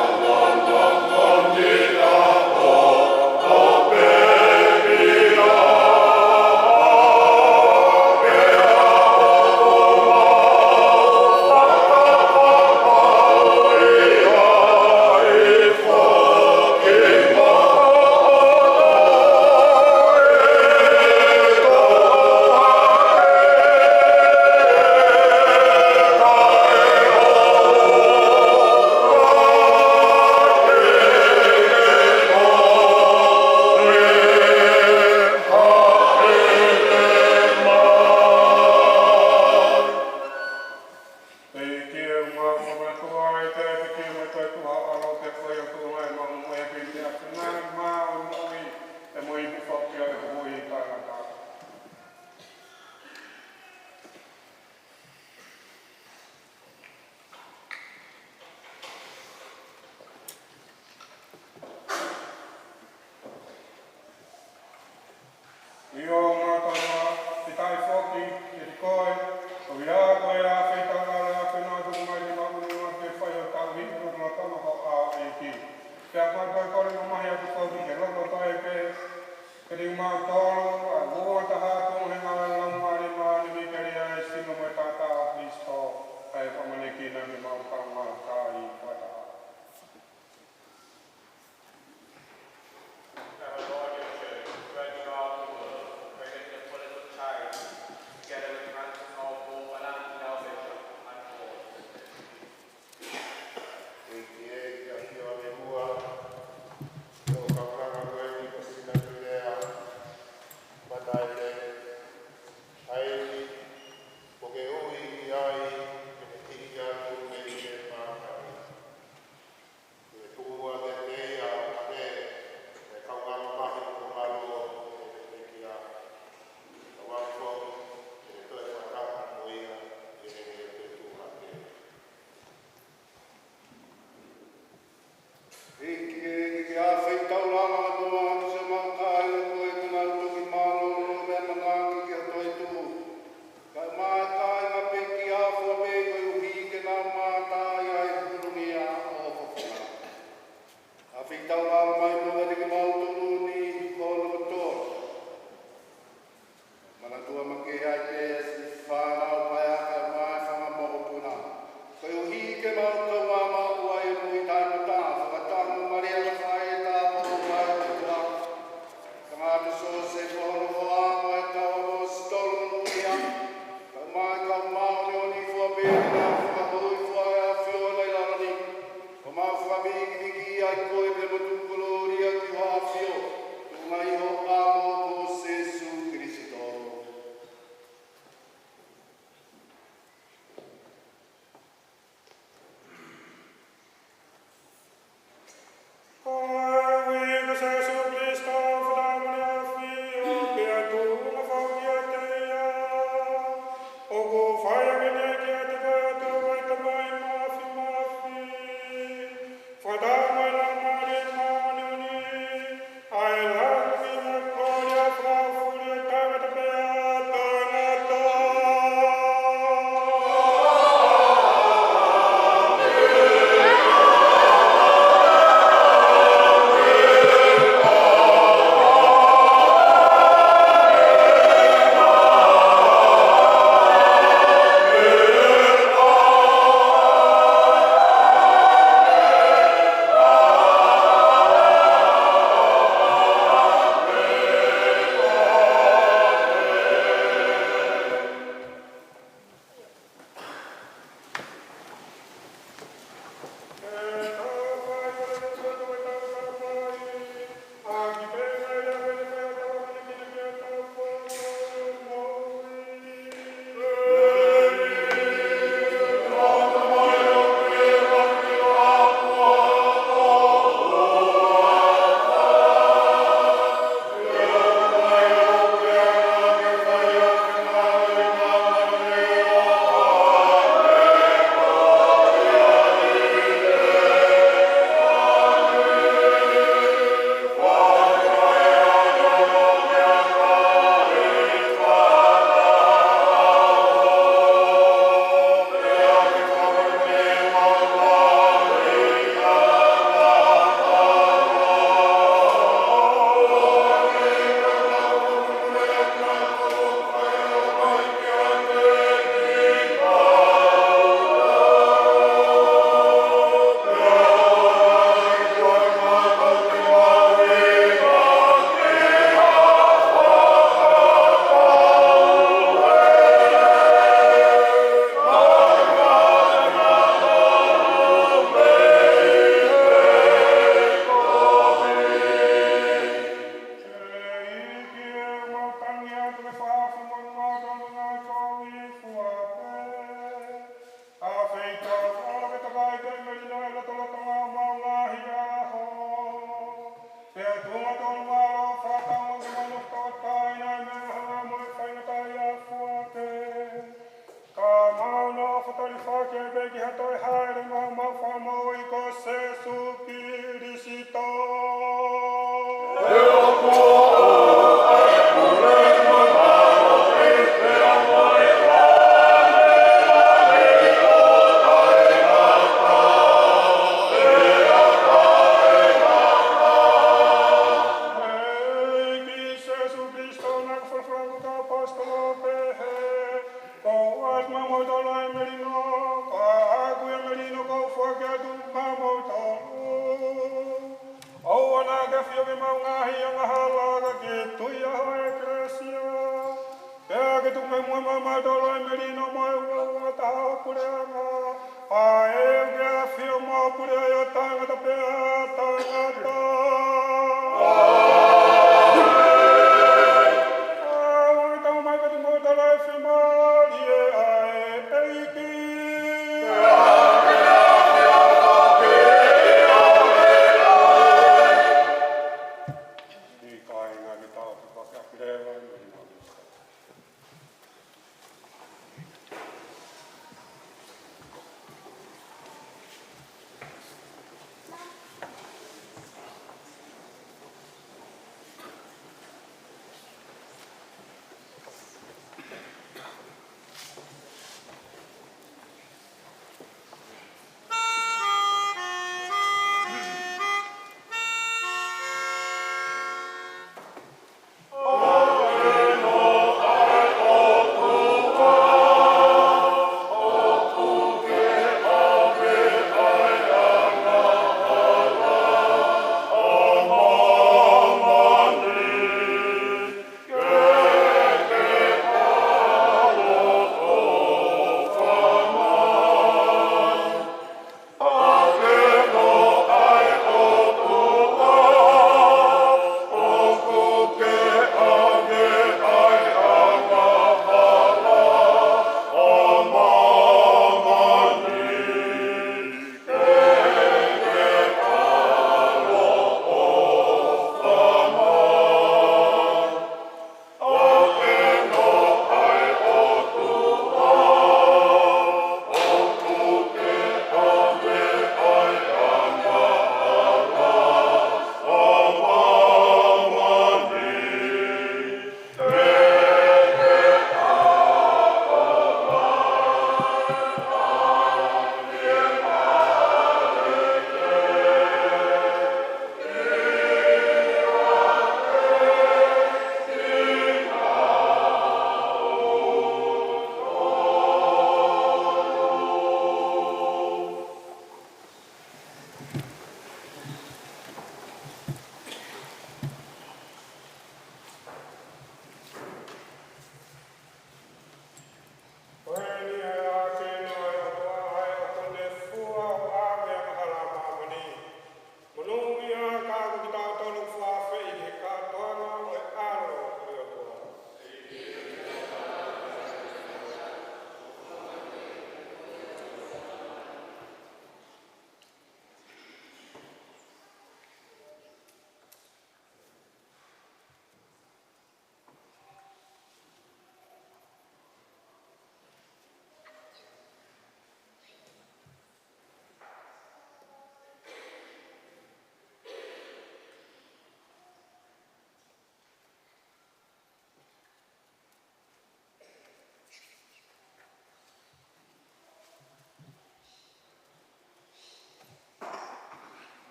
fatali whake beki hatoi haere ngā mawhamo I ko Sesu Kirisito.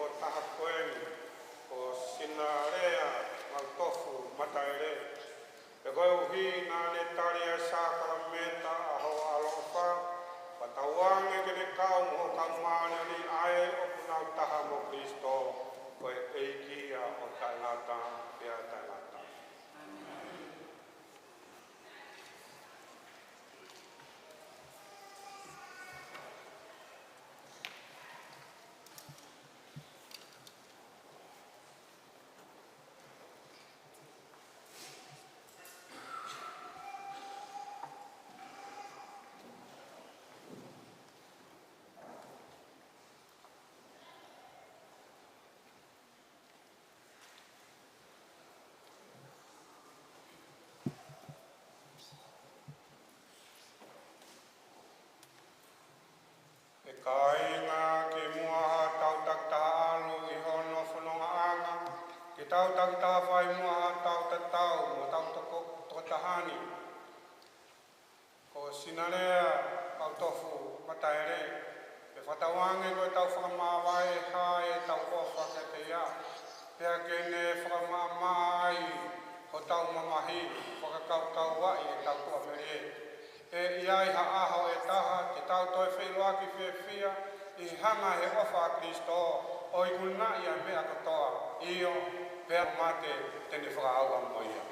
o taha koeni o sinarea mautofu mataere. E koe uhi nā ne taria sakaramenta aho alofa, patawange kene kau moho kamane ni ae o punau taha mo Kristo, koe eikia o taingata pia taingata. E kāinga ke muaha tau takta alu I hono whanonga anga, ke tau takta whai muaha tau tatau mo tau tokotahani. Ko sinarea au tofu mataere, e whatawange koe tau whakamawai hae tau ofa ke te ia. Pea kene whakamamai ho tau mamahi, whakakaukau wai e tau tua mere. E iai ha aho e taha, te tau toi whairoa ki whiawhia, I hanga he ofa a Kristo, o I kuna ia mea katoa, io, pea mate, tene whakaaua moia.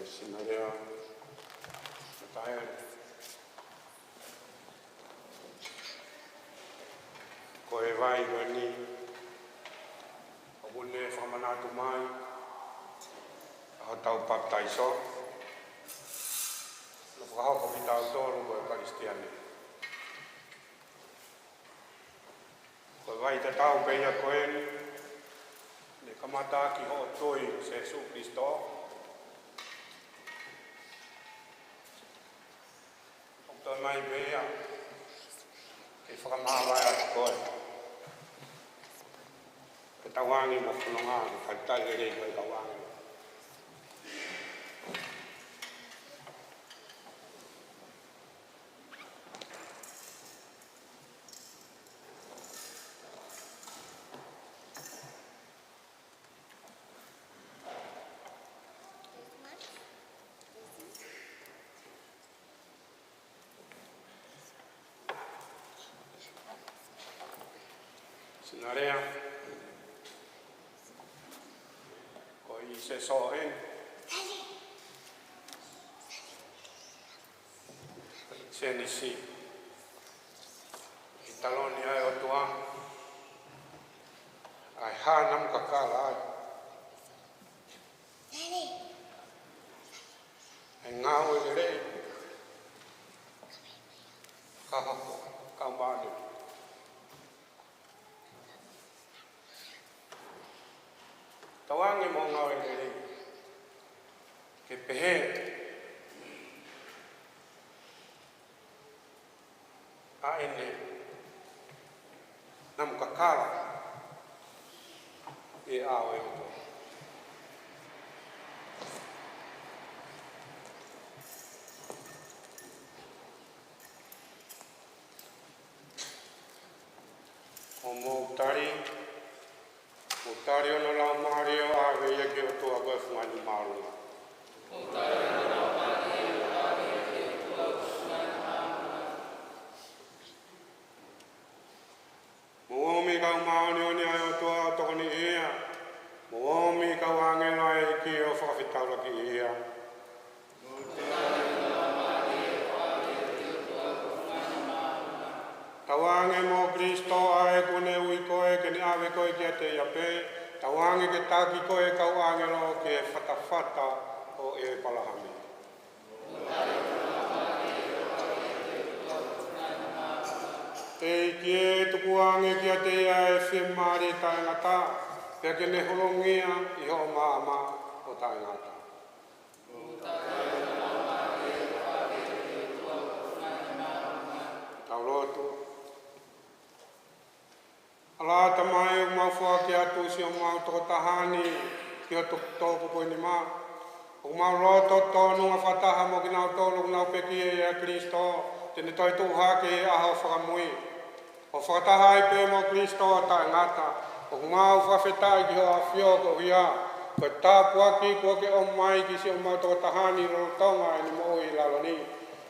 Sinarea, mataere. Ko e vai koe ni, o kune whamanatu mai, aho tau baptaiso, no whakahoko pi tau tōru koe Karistiane. Ko e vai te tau peia koe ni, ne kamata ki ho toi se Jesu Kristo, toi mai bea, ke whakamawai atu koe. Ke tawangi mo whanonga, ke whaitai rei koe tawangi. Sinarea, ko I se sohe, se nisi, I taloni ai o tua, ai hānam kakala ai. Ai ngāo e rei, kahako, kaumāni. Tawangi mo ngau e rei, ke pehe, a ene, nam kakala, e ao e uto. O moutari, moutari ono lau mario a veia ki o tua koe whungani marunga. Moutari ono lau mario a veia ki o tua koe whungani marunga. Moomi kau maoni oni ai o tua tokoni ia. Moomi kau angela e ki o whakawhitaura ki ia. Tawange mo Kristo ae kone ui koe ke ni awe koe kia te iape. Tawange ke taki koe kau angelo ke whatawhata o e palahami. E ki e tuku ange kia te ia e whemari taingata. Pea ke ne holongia I ho maama o taingata. Taulotu. Ala tamai o mawhua ki atu si o mau tokotahani ki o toko koe ni maa. O mau loto tonu a whataha mo ki nau tolu nau peki e a Kristo tene toi tuha ke e aho whakamui. O whataha i pe mo Kristo a tae ngata. O mau whawhetai ki ho a whioko hia. Koe tāpuaki kua ke o mai ki si o mau tokotahani rotonga e ni mo i laloni.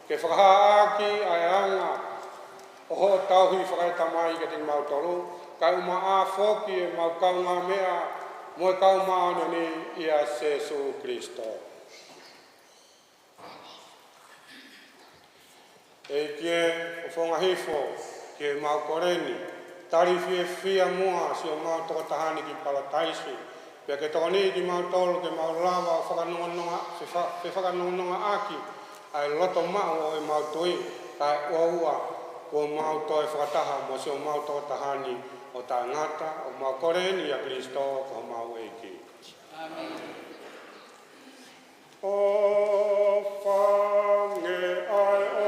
Ke whakaha aki ai anga o ho tauhi whakaita mai ke tini mau tolu. Kai uma a foki e mau kaunga mea mo e kaunga ana ni i a Jesu Kristo. E kie o whonga hifo ke mau koreni, tarifi e fia mua si o mau tokotahani ki palataisi. Pea ke tokoni ki mau tolu ke mau lava o whakanonga aki, ai loto mao o e mau tui, kai ua ko mau toi whakataha mo si o mau tokotahani o tā ngata, o mau koreni a Kristo, ko mau eiki. Amen. O whange ai o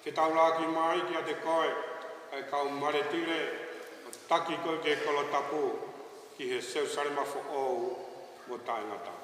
ke taulaki mai ki a te koe, ai kau maretire, o taki koe ke kolotapu, ki he seu saremafo ou, mo tae ngata. Amen.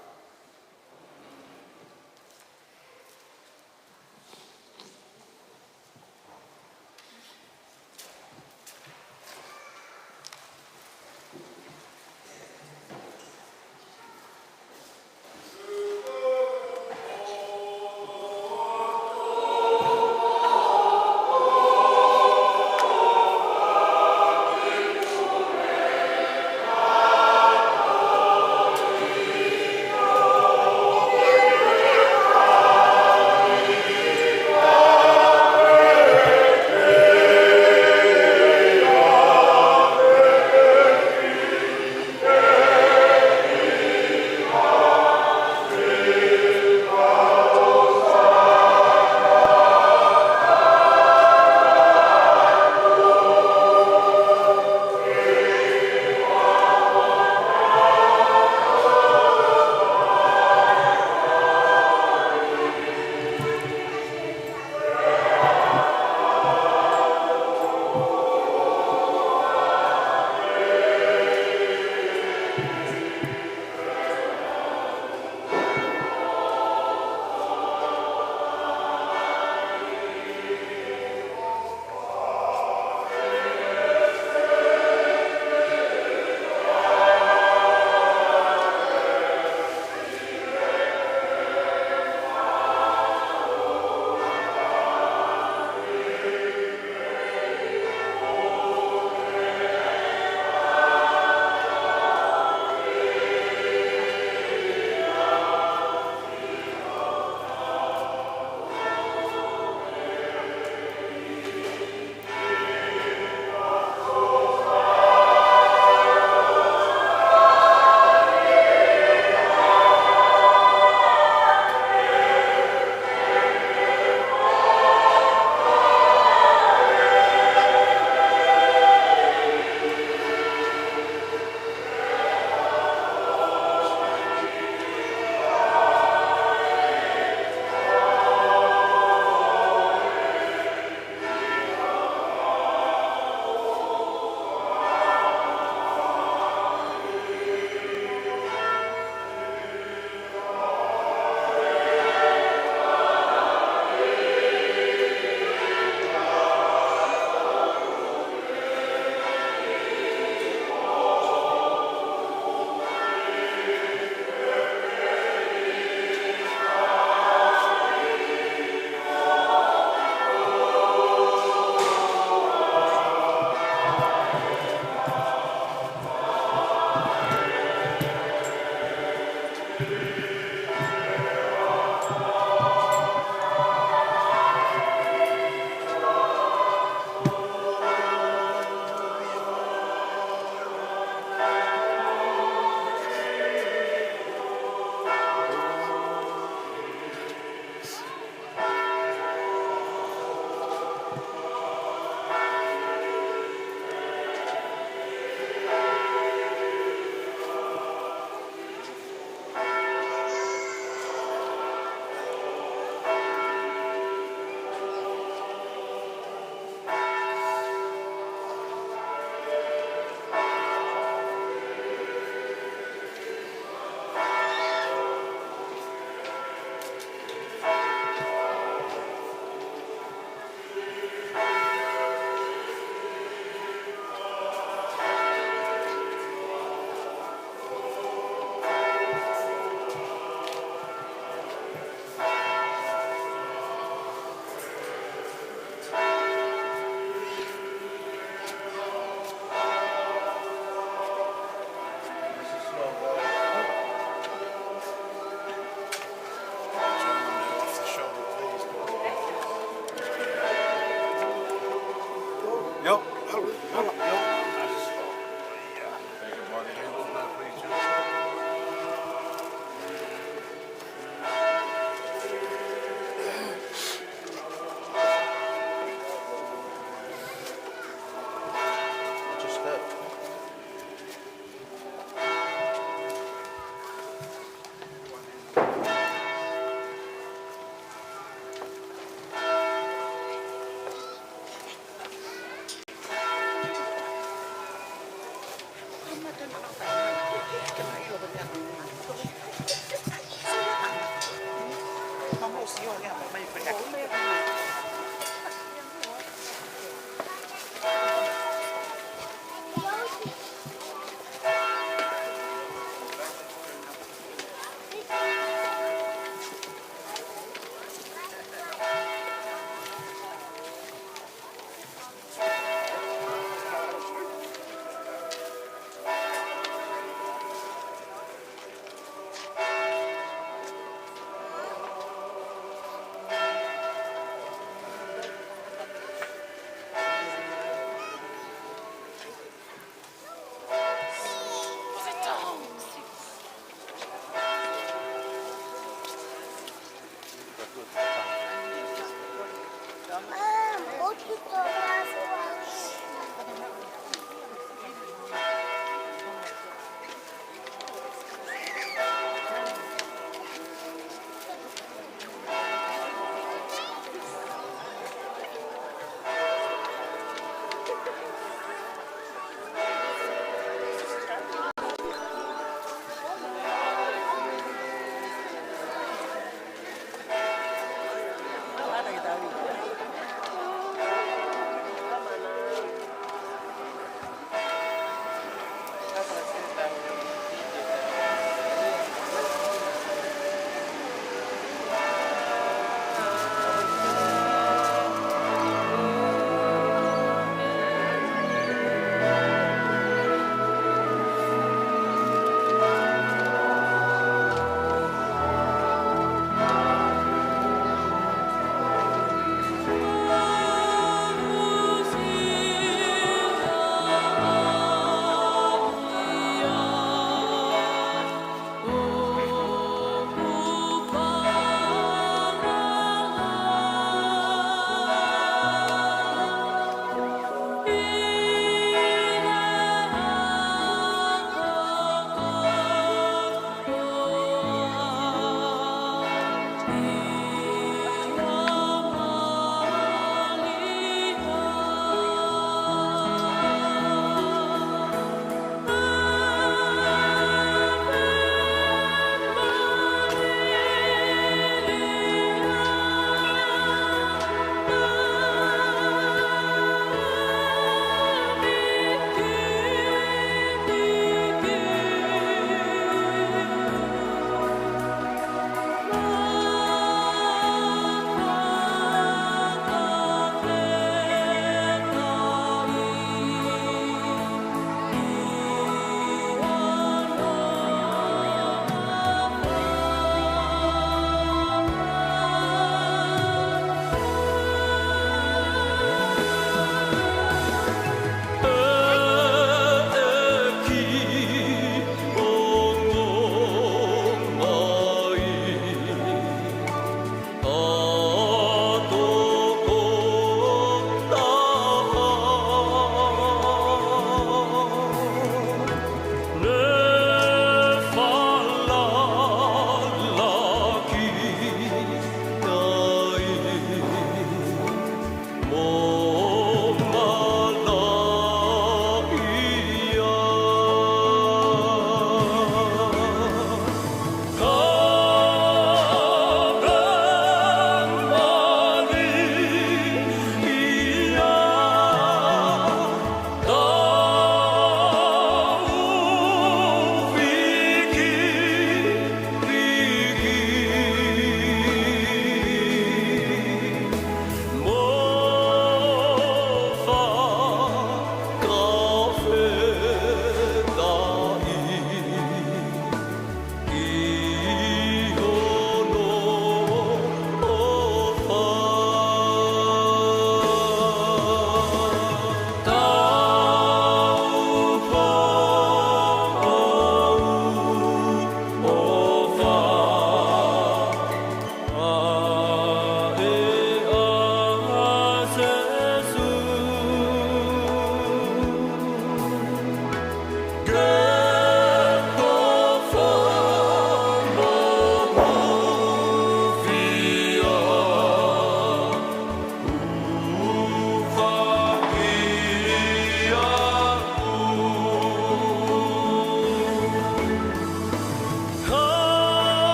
Vamos, senhor, né? Mas